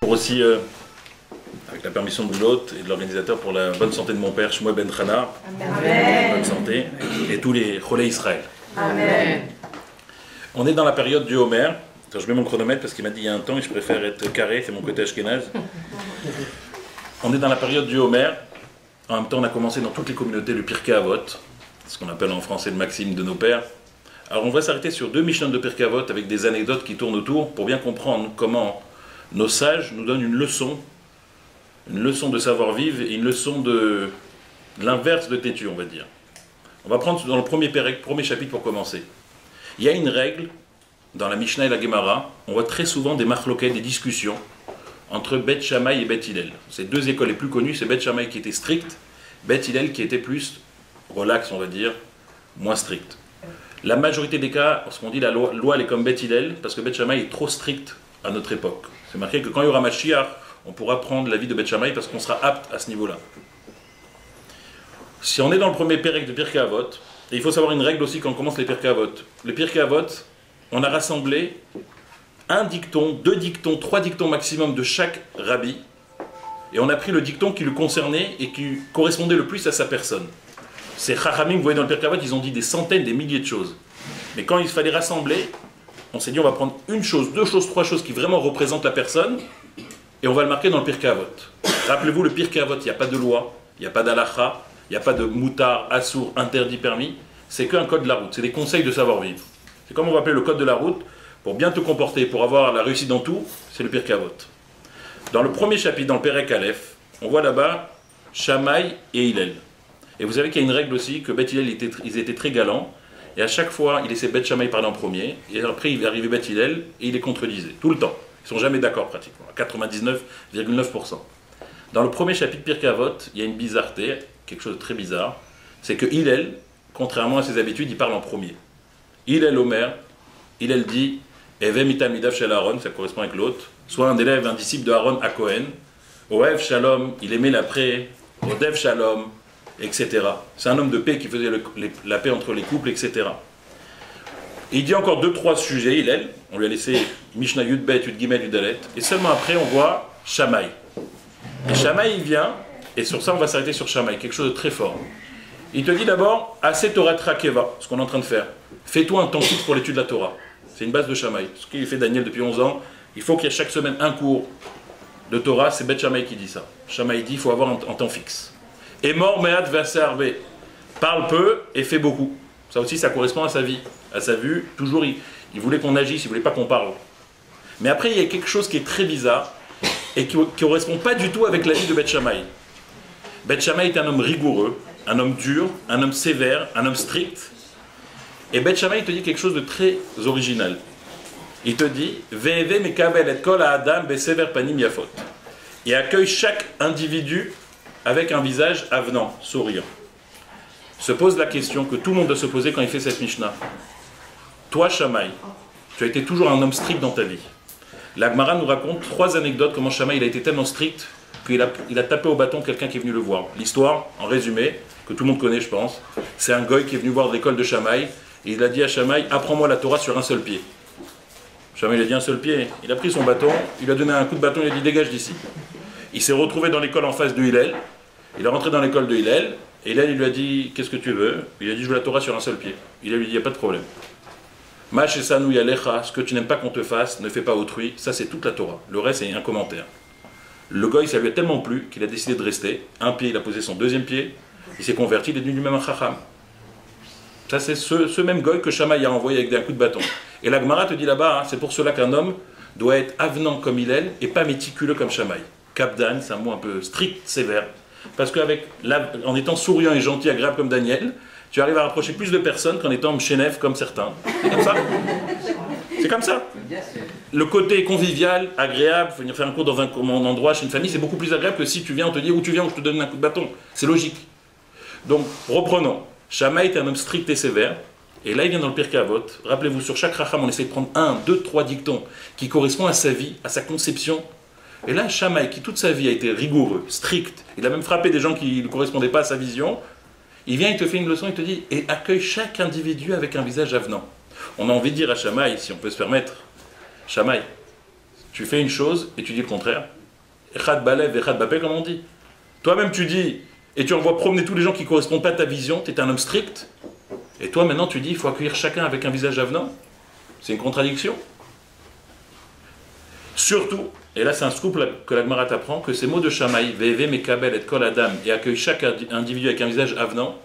Pour aussi, avec la permission de l'hôte et de l'organisateur, pour la bonne santé de mon père, Shmuel Ben Chana. Amen. Bonne santé. Et tous les Cholei Israël. Amen. On est dans la période du Homer. Attends, je mets mon chronomètre parce qu'il m'a dit il y a un temps et je préfère être carré, c'est mon côté ashkénaze. On est dans la période du Homer. En même temps, on a commencé dans toutes les communautés le Pirkei Avot, ce qu'on appelle en français le maxime de nos pères. Alors on va s'arrêter sur deux Mishnah de Pirkei Avot avec des anecdotes qui tournent autour pour bien comprendre comment nos sages nous donnent une leçon de savoir-vivre et une leçon de l'inverse de têtu, on va dire. On va prendre dans le premier chapitre pour commencer. Il y a une règle dans la Mishnah et la Gemara, on voit très souvent des machloquettes, des discussions entre Beth Shammai et Beth Hillel. Ces deux écoles les plus connues, c'est Beth Shammai qui était strict, Beth Hillel qui était plus relax, on va dire, moins strict. La majorité des cas, lorsqu'on dit la loi elle est comme Beth Hillel, parce que Beth Shammai est trop strict à notre époque. C'est marqué que quand il y aura Mashiach, on pourra prendre l'avis de Beth Shammai parce qu'on sera apte à ce niveau-là. Si on est dans le premier pérec de Pirkei Avot, et il faut savoir une règle aussi quand on commence les Pirkei Avot. Les Pirkei Avot, on a rassemblé un dicton, deux dictons, trois dictons maximum de chaque rabbi, et on a pris le dicton qui le concernait et qui correspondait le plus à sa personne. Ces Chachamim, vous voyez dans le Pirkei Avot, ils ont dit des centaines, des milliers de choses. Mais quand il fallait rassembler, on s'est dit on va prendre une chose, deux choses, trois choses qui vraiment représentent la personne, et on va le marquer dans le Pirkei Avot. Rappelez-vous, le Pirkei Avot, il n'y a pas de loi, il n'y a pas d'alacha, il n'y a pas de moutar, assour, interdit, permis, c'est qu'un code de la route, c'est des conseils de savoir-vivre. C'est comme on va appeler le code de la route, pour bien te comporter, pour avoir la réussite dans tout, c'est le Pirkei Avot. Dans le premier chapitre, dans le Perek Aleph, on voit là-bas Shammai et Hillel. Et vous savez qu'il y a une règle aussi, que Beth Hillel, ils étaient très galants, et à chaque fois, il laissait Beth Shammai parler en premier, et après il arrivait Beth Hillel, et il les contredisait, tout le temps. Ils ne sont jamais d'accord pratiquement, à 99,9%. Dans le premier chapitre Pirkei Avot, il y a une bizarreté, quelque chose de très bizarre, c'est que Hillel, contrairement à ses habitudes, il parle en premier. Hillel Omer, Hillel dit Eve mitamidav shel Aaron, ça correspond avec l'autre, soit un élève, un disciple de Aaron à Cohen, Oev Shalom, il aimait la paix, Odev Shalom, etc. C'est un homme de paix qui faisait la paix entre les couples, etc. Il dit encore deux, trois sujets, Hillel, on lui a laissé Mishnah Yud Bet, Yud Gimel, Yud Alet, et seulement après on voit Shammai. Et Shammai il vient, et sur ça on va s'arrêter sur Shammai, quelque chose de très fort. Il te dit d'abord, Assez Torah Trakeva, ce qu'on est en train de faire. Fais-toi un temps fixe pour l'étude de la Torah. C'est une base de Shammai. Ce qu'il fait Daniel depuis 11 ans, il faut qu'il y ait chaque semaine un cours de Torah, c'est Beth Shammai qui dit ça. Shammai dit, il faut avoir un temps fixe. Et mort me'at ve'aser. Parle peu et fais beaucoup. Ça aussi, ça correspond à sa vie, à sa vue. Toujours, il voulait qu'on agisse, il voulait pas qu'on parle. Mais après, il y a quelque chose qui est très bizarre et qui ne correspond pas du tout avec la vie de Beth Shammai. Beth Shammai est un homme rigoureux, un homme dur, un homme sévère, un homme strict. Et Beth Shammai te dit quelque chose de très original. Il te dit Ve'eve mekabel et kol ha'adam besever panim yafot. Et accueille chaque individu avec un visage avenant, souriant. Se pose la question que tout le monde doit se poser quand il fait cette Mishnah. Toi, Shammai, tu as été toujours un homme strict dans ta vie. La Gemara nous raconte trois anecdotes comment Shammai il a été tellement strict qu'il a tapé au bâton quelqu'un qui est venu le voir. L'histoire, en résumé, que tout le monde connaît, je pense, c'est un goy qui est venu voir l'école de Shammai. Et il a dit à Shammai, apprends-moi la Torah sur un seul pied. Shammai il a dit un seul pied. Il a pris son bâton, il a donné un coup de bâton, il a dit dégage d'ici. Il s'est retrouvé dans l'école en face de Hillel. Il est rentré dans l'école de Hillel. Et Hillel il lui a dit, qu'est-ce que tu veux? Il a dit, je veux la Torah sur un seul pied. Hillel lui dit, il n'y a pas de problème. Ma'shesanu yalecha, ce que tu n'aimes pas qu'on te fasse, ne fais pas autrui. Ça c'est toute la Torah. Le reste c'est un commentaire. Le goy ça lui a tellement plu qu'il a décidé de rester. Un pied, il a posé son deuxième pied. Il s'est converti, il est devenu lui-même un chacham. Ça, c'est ce même goy que Shammai a envoyé avec un coup de bâton. Et la Gemara te dit là-bas, hein, c'est pour cela qu'un homme doit être avenant comme Hillel et pas méticuleux comme Shammai. Kapdan, c'est un mot un peu strict, sévère. Parce qu'en étant souriant et gentil, agréable comme Daniel, tu arrives à rapprocher plus de personnes qu'en étant chénef comme certains. C'est comme ça. C'est comme ça. Le côté convivial, agréable, venir faire un cours dans un endroit chez une famille, c'est beaucoup plus agréable que si tu viens, on te dit où tu viens, où je te donne un coup de bâton. C'est logique. Donc, reprenons. Shammai est un homme strict et sévère, et là il vient dans le Pirkei Avot. Rappelez-vous, sur chaque racham, on essaie de prendre un, deux, trois dictons qui correspondent à sa vie, à sa conception. Et là, Shammai, qui toute sa vie a été rigoureux, strict, il a même frappé des gens qui ne correspondaient pas à sa vision, il vient, il te fait une leçon, il te dit, et accueille chaque individu avec un visage avenant. On a envie de dire à Shammai, si on peut se permettre, Shammai, tu fais une chose et tu dis le contraire. Echad balev, echad bapel, comme on dit. Toi-même, tu dis, et tu envoies promener tous les gens qui ne correspondent pas à ta vision, tu es un homme strict. Et toi, maintenant, tu dis, il faut accueillir chacun avec un visage avenant. C'est une contradiction. Surtout, et là c'est un scoop que la Gemara t'apprend, que ces mots de Shamaï, Ve'eve mekabel et kol adam, et accueille chaque individu avec un visage avenant,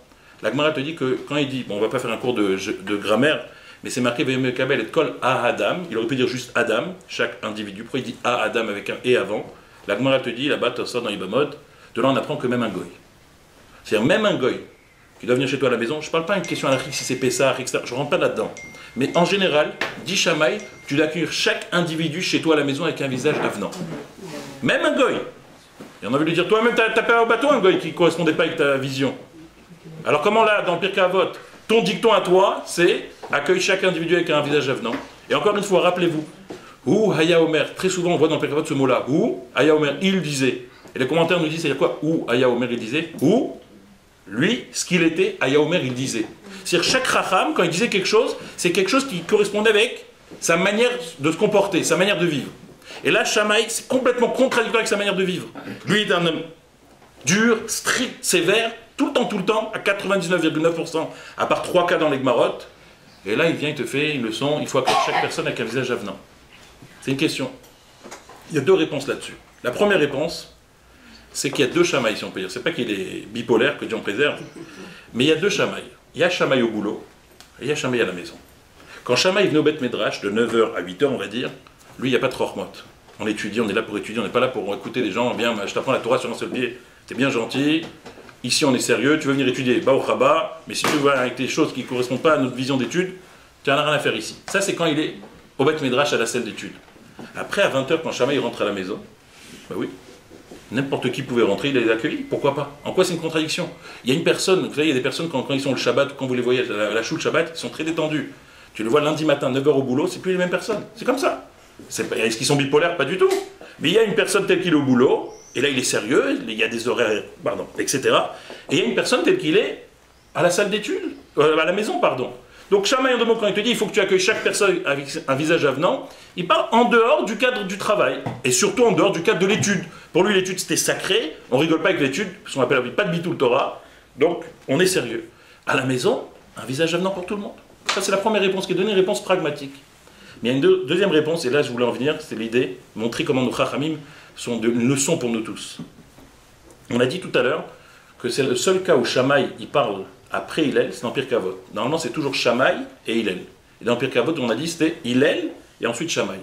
la Gemara te dit que quand il dit, bon on va pas faire un cours de grammaire, mais c'est marqué Ve'eve mekabel et kol a adam, il aurait pu dire juste Adam, chaque individu, pourquoi il dit a Adam avec un et avant? La Gemara te dit, là-bas, tu sors dans Ibamot, de là on apprend que même un goy. C'est-à-dire même un goy, qui doit venir chez toi à la maison, je ne parle pas d'une question anarchique si c'est Pessah, etc. Je ne rentre pas là-dedans. Mais en général, dit Shamaï, tu dois accueillir chaque individu chez toi à la maison avec un visage avenant. Même un goy. Et on a vu lui dire, toi-même, tu as pas au bateau un goy qui ne correspondait pas avec ta vision. Alors comment là, dans Pirkei Avot, ton dicton à toi, c'est accueille chaque individu avec un visage avenant. Et encore une fois, rappelez-vous, ou Haya Omer, très souvent on voit dans Pirkei Avot ce mot-là, ou Haya Omer, il disait. Et les commentaires nous disent, c'est quoi? Ou Haya Omer, il disait, ou lui, ce qu'il était, Haya Omer, il disait. C'est-à-dire chaque Racham, quand il disait quelque chose, c'est quelque chose qui correspondait avec sa manière de se comporter, sa manière de vivre. Et là, Shamaï, c'est complètement contradictoire avec sa manière de vivre. Lui, il est un homme dur, strict, sévère, tout le temps, à 99,9%, à part 3 cas dans les Gmarot. Et là, il vient, il te fait une leçon, il faut accueillir chaque personne avec un visage avenant. C'est une question. Il y a 2 réponses là-dessus. La première réponse, c'est qu'il y a 2 Shamaï, si on peut dire. C'est pas qu'il est bipolaire, que Dieu en préserve, mais il y a 2 Shamaï. Il y a Shamaï au boulot, et il y a Shamaï à la maison. Quand Shamaï venait au Beth Medrash, de 9h à 8h, on va dire, lui, il n'y a pas de Chormot. On étudie, on est là pour étudier, on n'est pas là pour écouter les gens, bien, je t'apprends la Torah sur un seul pied, t'es bien gentil, ici on est sérieux, tu veux venir étudier, bah au Chaba, mais si tu veux avec des choses qui ne correspondent pas à notre vision d'étude, tu n'as rien à faire ici. Ça, c'est quand il est au Beth Medrash à la salle d'étude. Après, à 20h, quand Shamaï rentre à la maison, bah oui, n'importe qui pouvait rentrer, il les accueillir. Pourquoi pas? En quoi c'est une contradiction? Il y a une personne, vous savez, il y a des personnes quand ils sont le Shabbat, quand vous les voyez à la choule le Shabbat, ils sont très détendus. Tu les vois lundi matin, 9h au boulot, c'est plus les mêmes personnes. C'est comme ça. Est-ce qu'ils sont bipolaires? Pas du tout. Mais il y a une personne telle qu'il est au boulot, et là il est sérieux, il y a des horaires, etc. Et il y a une personne telle qu'il est à la salle d'études, à la maison, pardon. Donc Shamaï, en 2 mots, quand il te dit il faut que tu accueilles chaque personne avec un visage avenant, il parle en dehors du cadre du travail, et surtout en dehors du cadre de l'étude. Pour lui, l'étude c'était sacré, on rigole pas avec l'étude, parce qu'on appelle pas de bitul Torah, donc on est sérieux. À la maison, un visage avenant pour tout le monde. Ça c'est la première réponse qui est donnée, une réponse pragmatique. Mais il y a une deuxième réponse, et là je voulais en venir, c'est l'idée, montrer comment nos Chachamim sont une leçon pour nous tous. On a dit tout à l'heure que c'est le seul cas où Shamaï il parle après Hillel, c'est dans Pirkei Avot. Normalement, c'est toujours Shamaï et Hillel. Et dans Pirkei Avot, on a dit c'était Hillel et ensuite Shamaï.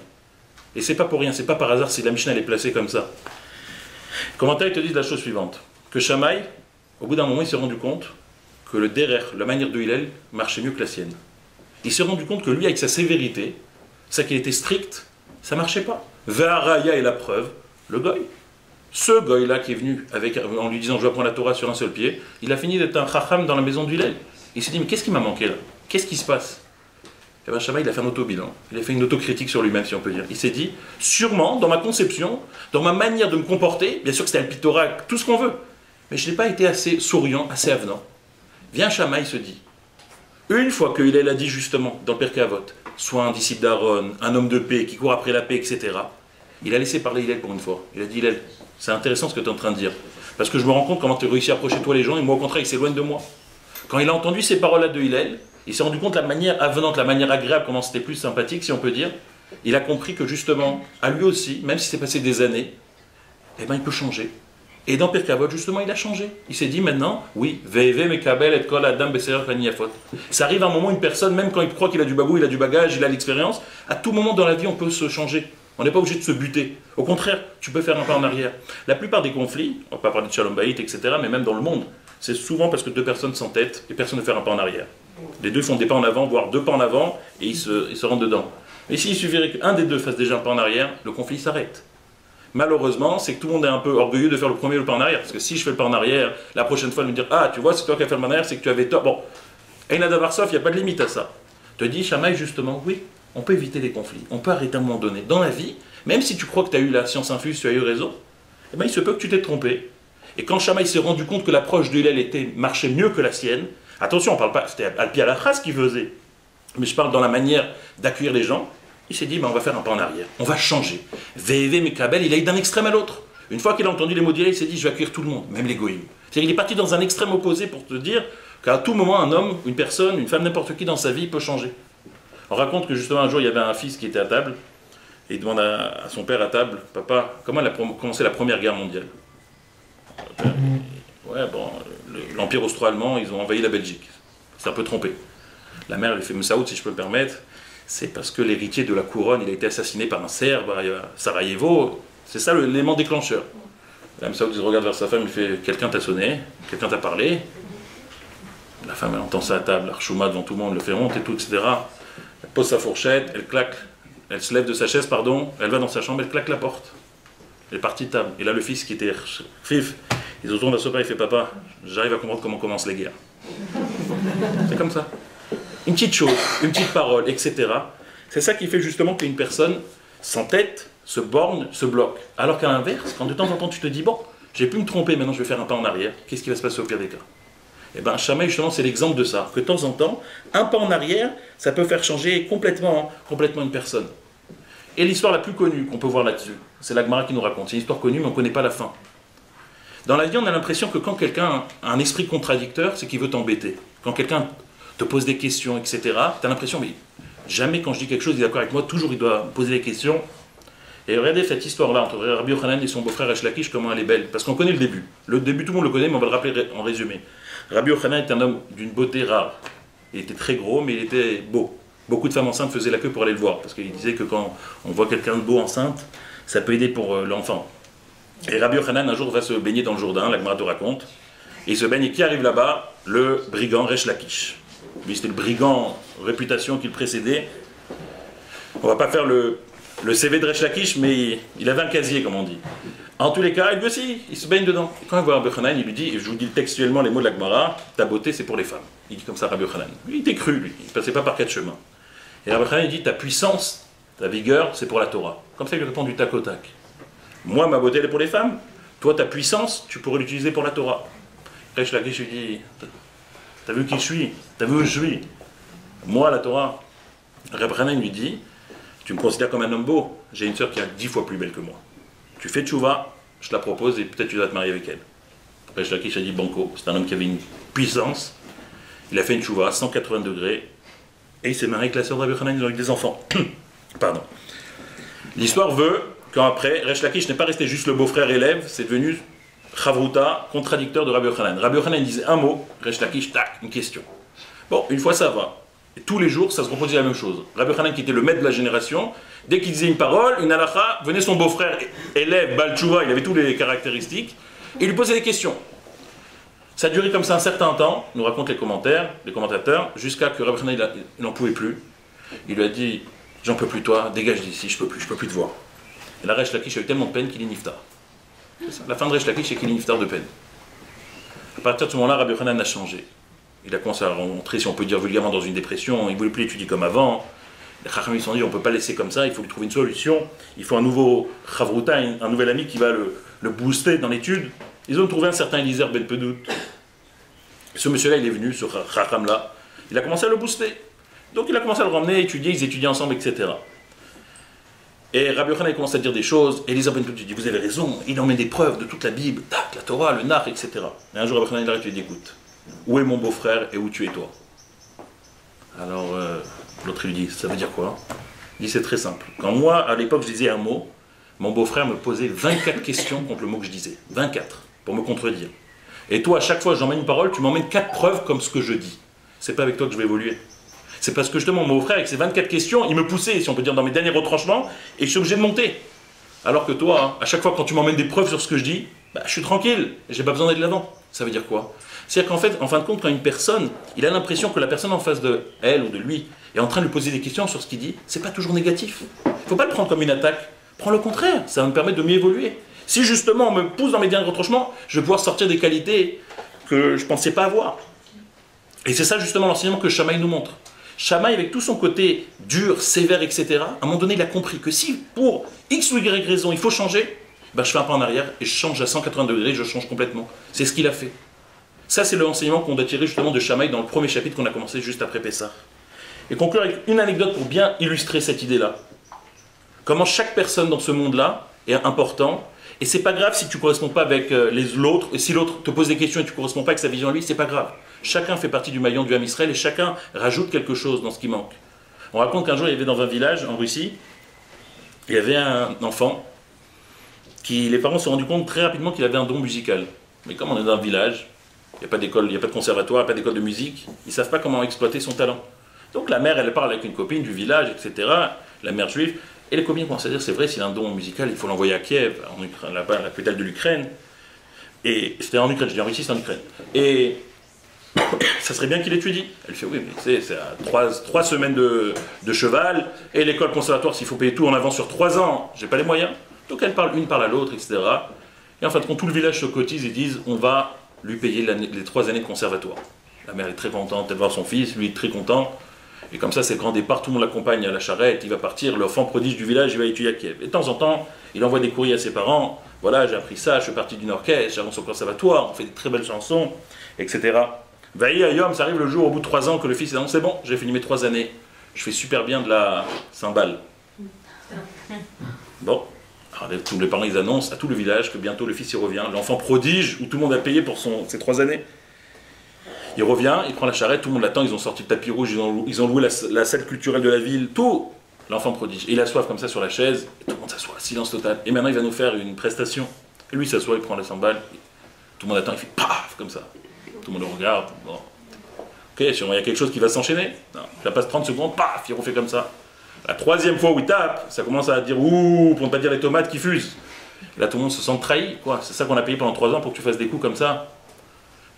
Et c'est pas pour rien, c'est pas par hasard si la Mishnah elle est placée comme ça. Les commentaires te disent la chose suivante, que Shamaï, au bout d'un moment, il s'est rendu compte que le derer, la manière de Hillel, marchait mieux que la sienne. Il s'est rendu compte que lui, avec sa sévérité, ça qu'il était strict, ça marchait pas. Ve'araya est la preuve, le goy. Ce goy-là qui est venu en lui disant je vais apprendre la Torah sur un seul pied, il a fini d'être un chacham dans la maison d'Hillel. Il s'est dit mais qu'est-ce qui m'a manqué là? Qu'est-ce qui se passe? Et bien Shamaï il a fait un auto-bilan, il a fait une autocritique sur lui-même si on peut dire. Il s'est dit sûrement dans ma conception, dans ma manière de me comporter, bien sûr que c'était un Torah, tout ce qu'on veut, mais je n'ai pas été assez souriant, assez avenant. Viens Shamaï se dit, une fois que Hillel a dit justement dans le Pirkei Avot, soit un disciple d'Aaron, un homme de paix qui court après la paix, etc. Il a laissé parler Hillel pour une fois. Il a dit Hillel, c'est intéressant ce que tu es en train de dire. Parce que je me rends compte comment tu as réussi à approcher toi les gens et moi au contraire il s'éloigne de moi. Quand il a entendu ces paroles-là de Hillel, il s'est rendu compte de la manière avenante, la manière agréable, comment c'était plus sympathique si on peut dire. Il a compris que justement, à lui aussi, même si c'est passé des années, eh ben, il peut changer. Et dans Pirkei Avot, justement, il a changé. Il s'est dit maintenant, oui, Ve'eve mekabel et kol adam beserer paniyafot. Ça arrive à un moment, une personne, même quand il croit qu'il a du bagou, il a du bagage, il a l'expérience, à tout moment dans la vie, on peut se changer. On n'est pas obligé de se buter. Au contraire, tu peux faire un pas en arrière. La plupart des conflits, on ne va pas parler de Shalom Bayit, etc., mais même dans le monde, c'est souvent parce que 2 personnes s'entêtent et personne ne fait un pas en arrière. Les 2 font des pas en avant, voire 2 pas en avant, et ils se rentrent dedans. Mais s'il suffirait qu'un des 2 fasse déjà un pas en arrière, le conflit s'arrête. Malheureusement, c'est que tout le monde est un peu orgueilleux de faire le premier le pas en arrière. Parce que si je fais le pas en arrière, la prochaine fois, il me dire ah, tu vois, c'est toi qui as fait le pas en arrière, c'est que tu avais tort. Bon, Eina Davarsov, il n'y a pas de limite à ça. Te dit Shamaï, justement, oui, on peut éviter les conflits. On peut arrêter à un moment donné. Dans la vie, même si tu crois que tu as eu la science infuse, tu as eu raison, eh ben, il se peut que tu t'es trompé. Et quand Shamaï s'est rendu compte que l'approche de Hillel marchait mieux que la sienne, attention, on ne parle pas, c'était Alpi Alachas qui faisait, mais je parle dans la manière d'accueillir les gens, Il s'est dit, on va faire un pas en arrière, on va changer. VV Mekabel, il a eu d'un extrême à l'autre. Une fois qu'il a entendu les mots d'Ila, il s'est dit, je vais accueillir tout le monde, même les goïms. C'est-à-dire, il est parti dans un extrême opposé pour te dire qu'à tout moment, un homme, une personne, une femme, n'importe qui dans sa vie peut changer. On raconte que justement, un jour, il y avait un fils qui était à table, et il demande à son père à table, papa, comment elle a commencé la Première Guerre mondiale? Ouais, bon, l'Empire austro-allemand, ils ont envahi la Belgique. C'est un peu trompé. La mère lui fait, Moussaoud, si je peux me permettre, c'est parce que l'héritier de la couronne, il a été assassiné par un Serbe à Sarajevo. C'est ça l'élément déclencheur. La Moussaoud, il regarde vers sa femme, il fait, quelqu'un t'a sonné, quelqu'un t'a parlé. La femme, elle entend ça à table, Archouma devant tout le monde, le fait honte et tout, etc. Elle pose sa fourchette, elle claque, elle se lève de sa chaise, pardon, elle va dans sa chambre, elle claque la porte. Elle est partie de table. Et là, le fils qui était fif, il se retourne vers son père, il fait, papa, j'arrive à comprendre comment commencent les guerres. C'est comme ça. Une petite chose, une petite parole, etc. C'est ça qui fait justement qu'une personne s'entête, se borne, se bloque. Alors qu'à l'inverse, quand de temps en temps tu te dis, bon, j'ai pu me tromper, maintenant je vais faire un pas en arrière, qu'est-ce qui va se passer au pire des cas? Eh bien, Shammai, justement, c'est l'exemple de ça. Que de temps en temps, un pas en arrière, ça peut faire changer complètement une personne. Et l'histoire la plus connue qu'on peut voir là-dessus, c'est la Gemara qui nous raconte. C'est une histoire connue, mais on ne connaît pas la fin. Dans la vie, on a l'impression que quand quelqu'un a un esprit contradicteur, c'est qu'il veut t'embêter. Quand quelqu'un te pose des questions, etc., tu as l'impression, mais jamais quand je dis quelque chose, il est d'accord avec moi, toujours il doit me poser des questions. Et regardez cette histoire-là entre Rabbi Yochanan et son beau-frère Resh Lakish, comment elle est belle. Parce qu'on connaît le début. Le début, tout le monde le connaît, mais on va le rappeler en résumé. Rabbi Yochanan est un homme d'une beauté rare. Il était très gros, mais il était beau. Beaucoup de femmes enceintes faisaient la queue pour aller le voir, parce qu'il disait que quand on voit quelqu'un de beau enceinte, ça peut aider pour l'enfant. Et Rabbi Yochanan, un jour, va se baigner dans le Jourdain, la Gemara te raconte. Et il se baigne, et qui arrive là-bas? Le brigand Resh Lakish. Lui, c'était le brigand réputation qui le précédait. On va pas faire le CV de Resh Lakish, mais il avait un casier, comme on dit. En tous les cas, lui aussi, il se baigne dedans. Et quand il voit Rabbi Yochanan, il lui dit, et je vous dis textuellement les mots de la Gemara, ta beauté, c'est pour les femmes. Il dit comme ça Rabbi Yochanan. Lui, il était cru, lui. Il ne passait pas par quatre chemins. Et Rabbi Yochanan, il dit, ta puissance, ta vigueur, c'est pour la Torah. Comme ça, il répond du tac au tac. Moi, ma beauté, elle est pour les femmes. Toi, ta puissance, tu pourrais l'utiliser pour la Torah. Resh Lakish lui dit, t'as vu qui je suis? T'as vu où je suis? Moi, la Torah. Rabbi Yochanan lui dit, tu me considères comme un homme beau. J'ai une sœur qui est 10 fois plus belle que moi. Tu fais tchouva, je te la propose et peut-être tu dois te marier avec elle. Resh Lakish a dit banco. C'est un homme qui avait une puissance. Il a fait une tchouva, 180 degrés. Et il s'est marié avec la sœur de Rabbi Yochanan, ils ont eu des enfants. Pardon. L'histoire veut qu'après, Resh Lakish n'est pas resté juste le beau-frère élève, c'est devenu Chavruta, contradicteur de Rabbi Yochanan. Rabbi Yochanan disait un mot, Resh Lakish, tac, une question. Bon, une fois ça va. Et tous les jours, ça se reproduisait la même chose. Rabbi Yochanan, qui était le maître de la génération, dès qu'il disait une parole, une halakha, venait son beau-frère élève, Baal Tshuva, il avait toutes les caractéristiques, et il lui posait des questions. Ça a duré comme ça un certain temps, nous racontent les commentateurs, jusqu'à que Rabbi Yochanan, il n'en pouvait plus. Il lui a dit, j'en peux plus toi, dégage d'ici, je peux plus te voir. Et là, Resh Lakish a eu tellement de peine qu'il est niftar. C'est ça. La fin de Resh Lakish, c'est qu'il est niftar de peine. À partir de ce moment-là, Rabbi Yochanan a changé. Il a commencé à rentrer, si on peut dire vulgairement, dans une dépression. Il ne voulait plus étudier comme avant. Les Chachamim se sont dit, on ne peut pas laisser comme ça, il faut lui trouver une solution. Il faut un nouveau Chavruta, un nouvel ami qui va le booster dans l'étude. Ils ont trouvé un certain Eliezer Ben Pedout. Ce monsieur-là, il est venu, ce Chacham-là. Il a commencé à le booster. Donc il a commencé à le ramener, étudier, ils étudiaient ensemble, etc. Et Rabbi Yochanan commence à dire des choses. Eliezer Ben Pedout dit, vous avez raison, il emmène des preuves de toute la Bible, tac, la Torah, le Nach, etc. Et un jour, Rabbi Yochanan, il arrête et lui dit, écoute, où est mon beau-frère et où tu es toi? Alors, l'autre lui dit, ça veut dire quoi? Il dit, c'est très simple. Quand moi, à l'époque, je disais un mot, mon beau-frère me posait 24 questions contre le mot que je disais. 24, pour me contredire. Et toi, à chaque fois que j'emmène une parole, tu m'emmènes 4 preuves comme ce que je dis. C'est pas avec toi que je vais évoluer. C'est parce que justement, mon beau-frère, avec ses 24 questions, il me poussait, si on peut dire, dans mes derniers retranchements, et je suis obligé de monter. Alors que toi, à chaque fois, quand tu m'emmènes des preuves sur ce que je dis, bah, je suis tranquille, et j'ai pas besoin d'aller de l'avant. Ça veut dire quoi? C'est-à-dire qu'en fait, en fin de compte, quand une personne, il a l'impression que la personne en face de elle ou de lui est en train de lui poser des questions sur ce qu'il dit, c'est pas toujours négatif. Il ne faut pas le prendre comme une attaque. Prends le contraire, ça va me permettre de mieux évoluer. Si justement on me pousse dans mes derniers retranchements, je vais pouvoir sortir des qualités que je ne pensais pas avoir. Et c'est ça justement l'enseignement que Shammai nous montre. Shammai, avec tout son côté dur, sévère, etc., à un moment donné, il a compris que si pour X ou Y raison, il faut changer, ben, je fais un pas en arrière et je change à 180 degrés, je change complètement. C'est ce qu'il a fait. Ça, c'est l'enseignement qu'on doit tirer justement de Shammai dans le premier chapitre qu'on a commencé juste après Pessah. Et conclure avec une anecdote pour bien illustrer cette idée-là. comment chaque personne dans ce monde-là est important. Et c'est pas grave si tu ne corresponds pas avec l'autre, et si l'autre te pose des questions et tu ne corresponds pas avec sa vision à lui, c'est pas grave. Chacun fait partie du maillon du Ham Israël et chacun rajoute quelque chose dans ce qui manque. On raconte qu'un jour, il y avait dans un village en Russie, il y avait un enfant qui, les parents se sont rendus compte très rapidement qu'il avait un don musical. Mais comme on est dans un village, il n'y a pas d'école, il n'y a pas de conservatoire, il n'y a pas d'école de musique, ils ne savent pas comment exploiter son talent. Donc la mère, elle parle avec une copine du village, etc., la mère juive, et les copines commencent à dire, c'est vrai, s'il a un don musical, il faut l'envoyer à Kiev, en Ukraine, là-bas, la capitale de l'Ukraine. Et c'était en Ukraine, je dis en Russie, c'est en Ukraine. Et ça serait bien qu'il étudie. Elle fait, oui, mais c'est à 3 semaines de cheval, et l'école conservatoire, s'il faut payer tout en avance sur 3 ans, j'ai pas les moyens. Donc elle parle une par à l'autre, etc. Et en fait, quand tout le village se cotise et disent, on va lui payer les 3 années de conservatoire. La mère est très contente, elle va voir son fils, lui est très content. Et comme ça, c'est le grand départ, tout le monde l'accompagne à la charrette, il va partir, l'enfant prodige du village, il va étudier à Kiev. Et de temps en temps, il envoie des courriers à ses parents, voilà, j'ai appris ça, je fais partie d'une orchestre, j'avance au conservatoire, on fait des très belles chansons, etc. Vaïe Ayom, ça arrive le jour, au bout de 3 ans, que le fils dit, non, c'est bon, j'ai fini mes 3 années, je fais super bien de la cymbale. Bon, alors tous les parents, ils annoncent à tout le village que bientôt le fils y revient, l'enfant prodige, où tout le monde a payé pour ses 3 années. Il revient, il prend la charrette, tout le monde l'attend, ils ont sorti le tapis rouge, ils ont loué la salle culturelle de la ville, tout. L'enfant prodige. Et il assoit comme ça sur la chaise, et tout le monde s'assoit, silence total. Et maintenant il va nous faire une prestation. Et lui il s'assoit, il prend la cymbale, tout le monde attend, il fait paf, comme ça. Tout le monde le regarde. Bon. Ok, sûrement il y a quelque chose qui va s'enchaîner. Non, ça passe 30 secondes, paf, il refait comme ça. La 3e fois où il tape, ça commence à dire ouh, pour ne pas dire les tomates qui fusent. Et là tout le monde se sent trahi, quoi. C'est ça qu'on a payé pendant 3 ans pour que tu fasses des coups comme ça.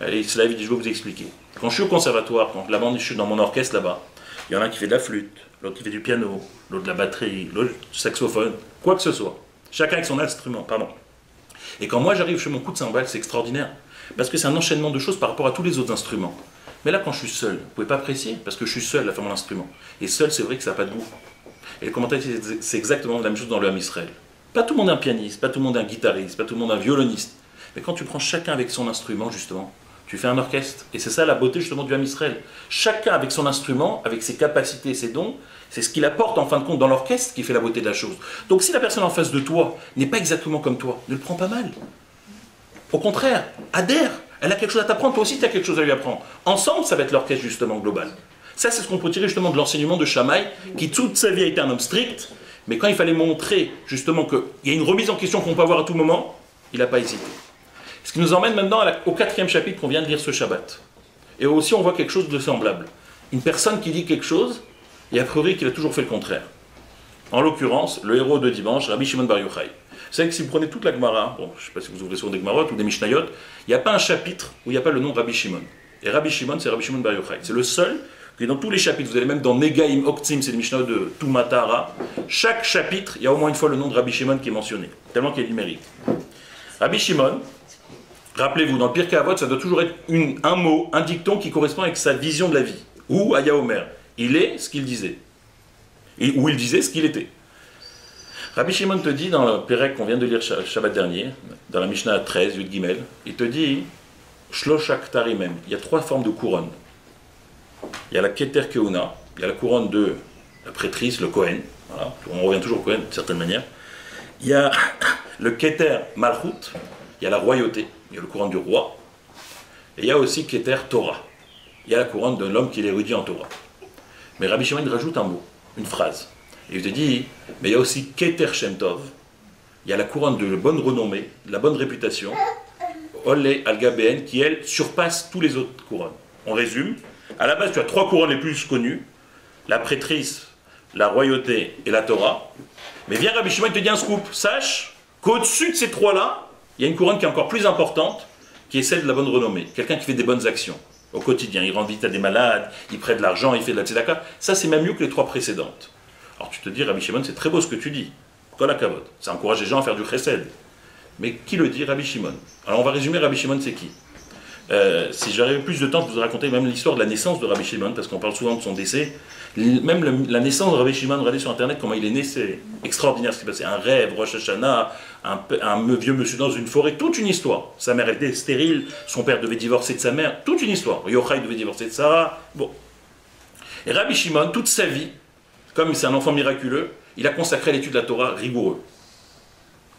Et il se lève, il dit, je vais vous expliquer. Quand je suis au conservatoire, quand je suis dans mon orchestre là-bas, il y en a un qui fait de la flûte, l'autre qui fait du piano, l'autre de la batterie, l'autre du saxophone, quoi que ce soit. Chacun avec son instrument, pardon. Et quand moi j'arrive, je fais mon coup de cymbale, c'est extraordinaire. Parce que c'est un enchaînement de choses par rapport à tous les autres instruments. Mais là, quand je suis seul, vous ne pouvez pas apprécier, parce que je suis seul à faire mon instrument. Et seul, c'est vrai que ça n'a pas de goût. Et le commentaire, c'est exactement la même chose dans le Ham Israël. Pas tout le monde est un pianiste, pas tout le monde est un guitariste, pas tout le monde est un violoniste. Mais quand tu prends chacun avec son instrument, justement, tu fais un orchestre. Et c'est ça la beauté justement du Ham Israël. Chacun avec son instrument, avec ses capacités et ses dons, c'est ce qu'il apporte en fin de compte dans l'orchestre qui fait la beauté de la chose. Donc si la personne en face de toi n'est pas exactement comme toi, ne le prends pas mal. Au contraire, adhère. Elle a quelque chose à t'apprendre, toi aussi tu as quelque chose à lui apprendre. Ensemble, ça va être l'orchestre justement global. Ça, c'est ce qu'on peut tirer justement de l'enseignement de Shammai, qui toute sa vie a été un homme strict, mais quand il fallait montrer justement qu'il y a une remise en question qu'on peut avoir à tout moment, il n'a pas hésité. Ce qui nous emmène maintenant au 4e chapitre qu'on vient de lire ce Shabbat. Et aussi on voit quelque chose de semblable. Une personne qui dit quelque chose, et a priori qu'il a toujours fait le contraire. En l'occurrence, le héros de dimanche, Rabbi Shimon Bar Yochai. Vous savez que si vous prenez toute la Gemara, bon, je ne sais pas si vous ouvrez souvent des Gemarot ou des Mishnayot, il n'y a pas un chapitre où il n'y a pas le nom de Rabbi Shimon. Et Rabbi Shimon, c'est Rabbi Shimon Bar Yochai. C'est le seul que dans tous les chapitres, vous allez même dans Negaim, Oktzim, c'est les Mishnayot de Tumatara, chaque chapitre, il y a au moins une fois le nom de Rabbi Shimon qui est mentionné, tellement qu'il y a du mérite. Rabbi Shimon, rappelez-vous, dans le Pirkei Avot, ça doit toujours être un mot, un dicton qui correspond avec sa vision de la vie. Ou Aya Omer, il est ce qu'il disait. Ou il disait ce qu'il était. Rabbi Shimon te dit dans le Pérec qu'on vient de lire le Shabbat dernier, dans la Mishnah 13, Yud Gimel, il te dit Shloshak Tarimem, il y a 3 formes de couronne. Il y a la Keter Keuna, il y a la couronne de la prêtrise, le Kohen, voilà, on revient toujours au Kohen d'une certaine manière. Il y a le Keter Malchut, il y a la royauté, il y a le couronne du roi. Et il y a aussi Keter Torah, il y a la couronne de l'homme qui est érudit en Torah. Mais Rabbi Shimon rajoute un mot, une phrase. Et il te dit, mais il y a aussi Keter Shem Tov, il y a la couronne de la bonne renommée, de la bonne réputation, Olé Al-Gabéen, qui elle surpasse tous les autres couronnes. On résume, à la base tu as 3 couronnes les plus connues, la prêtrise, la royauté et la Torah. Mais viens Rabbi Shimon, il te dit un scoop, sache qu'au-dessus de ces 3-là, il y a une couronne qui est encore plus importante, qui est celle de la bonne renommée. Quelqu'un qui fait des bonnes actions au quotidien, il rend visite à des malades, il prête de l'argent, il fait de la tzedaka. Ça c'est même mieux que les 3 précédentes. Alors tu te dis, Rabbi Shimon, c'est très beau ce que tu dis. Kol hakavod. Ça encourage les gens à faire du chesed. Mais qui le dit? Rabbi Shimon. Alors on va résumer Rabbi Shimon, c'est qui? Si j'avais plus de temps, je vous raconter même l'histoire de la naissance de Rabbi Shimon, parce qu'on parle souvent de son décès. Même la naissance de Rabbi Shimon, regardez sur internet comment il est né, c'est extraordinaire ce qui s'est passé. Un rêve, Rosh Hashanah, un vieux monsieur dans une forêt, toute une histoire. Sa mère était stérile, son père devait divorcer de sa mère, toute une histoire. Yochai devait divorcer de Sarah. Bon. Et Rabbi Shimon, toute sa vie, comme c'est un enfant miraculeux, il a consacré à l'étude de la Torah rigoureux.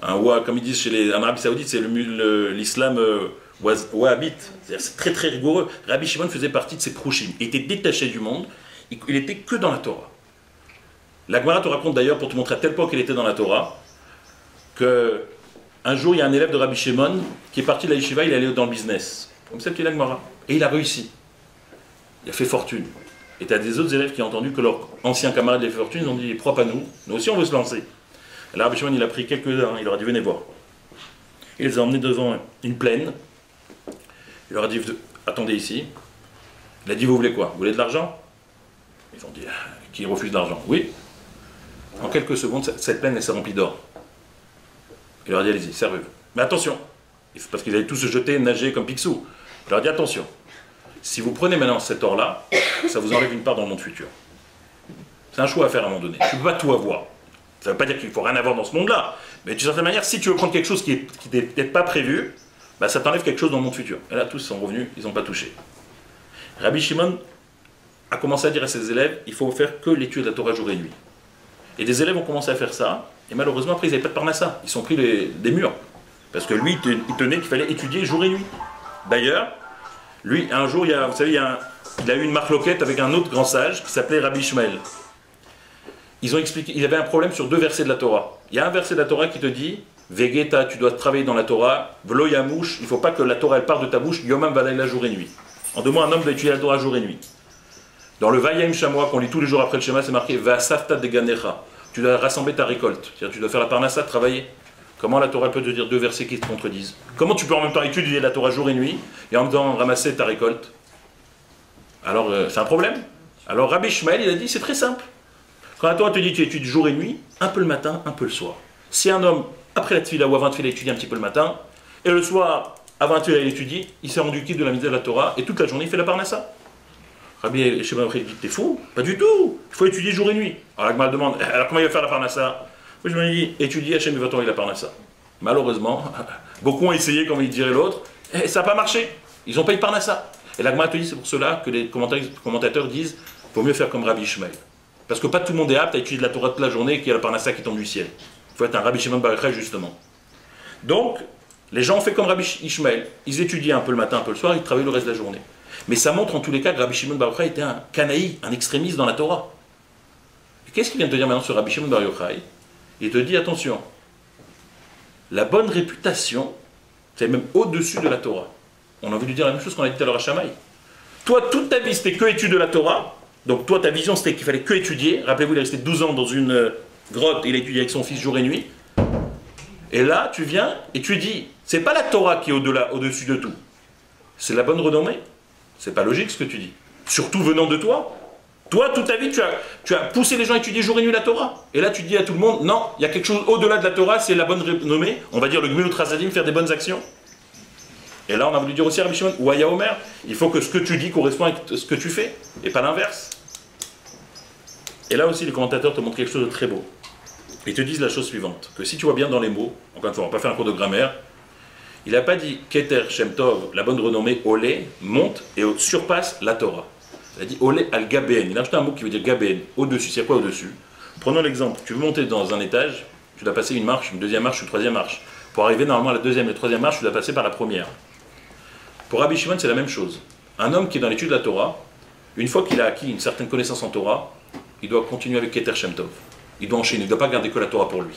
Comme ils disent en Arabie Saoudite, c'est l'islam wahhabite. C'est très très rigoureux. Rabbi Shimon faisait partie de ces prouchim. Il était détaché du monde, il était que dans la Torah. La Gemara te raconte d'ailleurs, pour te montrer à tel point qu'il était dans la Torah, qu'un jour il y a un élève de Rabbi Shimon qui est parti de la yeshiva, il est allé dans le business. Comme ça qu'il est la Gemara. Et il a réussi. Il a fait fortune. Et tu as des autres élèves qui ont entendu que leurs anciens camarades avaient fait fortune, ils ont dit propre à nous aussi on veut se lancer. Et là, Rabbi Shimon il a pris quelques-uns, il leur a dit venez voir. Il les a emmenés devant une plaine. Il leur a dit attendez ici. Il a dit vous voulez quoi? Vous voulez de l'argent? Ils ont dit qui refuse de l'argent? Oui. En quelques secondes, cette plaine elle s'est remplie d'or. Il leur a dit allez-y, servez-vous. Mais attention, parce qu'ils allaient tous se jeter, nager comme Picsou. Il leur a dit attention, si vous prenez maintenant cet or-là, ça vous enlève une part dans le monde futur. C'est un choix à faire à un moment donné. Tu ne peux pas tout avoir. Ça ne veut pas dire qu'il ne faut rien avoir dans ce monde-là. Mais d'une certaine manière, si tu veux prendre quelque chose qui n'est peut-être pas prévu, bah, ça t'enlève quelque chose dans le monde futur. Et là, tous sont revenus, ils n'ont pas touché. Rabbi Shimon a commencé à dire à ses élèves, il faut faire que l'étude de la Torah jour et nuit. Et des élèves ont commencé à faire ça, et malheureusement, après, ils n'avaient pas de parnassa. Ils sont pris des murs. Parce que lui, il tenait qu'il fallait étudier jour et nuit. D'ailleurs, lui, un jour, vous savez, il a eu une marloquette avec un autre grand sage qui s'appelait Rabbi Ishmael. Ils ont expliqué, il avait un problème sur 2 versets de la Torah. Il y a un verset de la Torah qui te dit Vegeta, tu dois travailler dans la Torah, Velo Yamouche, il ne faut pas que la Torah elle parte de ta bouche, Yomam Valayla jour et nuit. En 2 mots, un homme doit étudier la Torah jour et nuit. Dans le Vayim Shamoa, qu'on lit tous les jours après le Shema, c'est marqué Vasafta de Ganecha. Tu dois rassembler ta récolte. C'est-à-dire tu dois faire la parnassa, travailler. Comment la Torah peut te dire 2 versets qui te contredisent? Comment tu peux en même temps étudier la Torah jour et nuit et en même temps ramasser ta récolte? Alors c'est un problème. Alors Rabbi Ishmael, il a dit c'est très simple. Quand la Torah te dit tu étudies jour et nuit, un peu le matin, un peu le soir. Si un homme, après la tefila ou avant la tefila, étudie un petit peu le matin, et le soir, avant la tefila, il étudie, il s'est rendu quitte de la mitzvah de la Torah, et toute la journée, il fait la parnassa. Rabbi Ishmael dit t'es fou? Pas du tout. Il faut étudier jour et nuit. Alors la Gemara demande alors comment il va faire la parnassa? Moi je me dis étudier Hachem et Vator et la parnassa. Malheureusement, beaucoup ont essayé, comme il dirait l'autre, et ça n'a pas marché. Ils n'ont pas eu de parnassa. Et la Gemara te dit c'est pour cela que les commentateurs disent qu'il vaut mieux faire comme Rabbi Ishmael. Parce que pas tout le monde est apte à étudier de la Torah toute la journée et qu'il y a la parnassa qui tombe du ciel. Il faut être un Rabbi Shimon Bar Yochai justement. Donc, les gens ont fait comme Rabbi Ishmael. Ils étudiaient un peu le matin, un peu le soir, ils travaillaient le reste de la journée. Mais ça montre en tous les cas que Rabbi Shimon Bar Yochai était un canaï, un extrémiste dans la Torah. Et qu'est-ce qu'il vient de te dire maintenant sur Rabbi Shimon Bar Yochai? Il te dit attention, la bonne réputation, c'est même au-dessus de la Torah. On a envie de dire la même chose qu'on a dit tout à l'heure à Shammai. Toi, toute ta vie, c'était que étude de la Torah. Donc toi, ta vision, c'était qu'il fallait que étudier. Rappelez-vous, il est resté 12 ans dans une grotte, il a étudié avec son fils jour et nuit. Et là, tu viens et tu dis, c'est pas la Torah qui est au-dessus de tout. C'est la bonne renommée. C'est pas logique ce que tu dis. Surtout venant de toi. Toi, toute ta vie, tu as poussé les gens à étudier jour et nuit la Torah. Et là, tu dis à tout le monde, non, il y a quelque chose au-delà de la Torah, c'est la bonne renommée. On va dire le Gmilut Rasadim, faire des bonnes actions. Et là, on a voulu dire aussi à Rabbi Shimon, ou à Yaomer, il faut que ce que tu dis corresponde à ce que tu fais, et pas l'inverse. Et là aussi, les commentateurs te montrent quelque chose de très beau. Ils te disent la chose suivante, que si tu vois bien dans les mots, encore une fois, on va pas faire un cours de grammaire, il n'a pas dit Keter Shem Tov, la bonne renommée, Olé, monte et surpasse la Torah. Il a dit Olé al Gabén. Il a ajouté un mot qui veut dire Gabén, au-dessus. C'est quoi au-dessus? Prenons l'exemple, tu veux monter dans un étage, tu dois passer une marche, une deuxième marche, une troisième marche. Pour arriver normalement à la deuxième et la troisième marche, tu dois passer par la première. Pour Rabbi Shimon, c'est la même chose. Un homme qui est dans l'étude de la Torah, une fois qu'il a acquis une certaine connaissance en Torah, il doit continuer avec Keter Shem Tov. Il doit enchaîner, il ne doit pas garder que la Torah pour lui.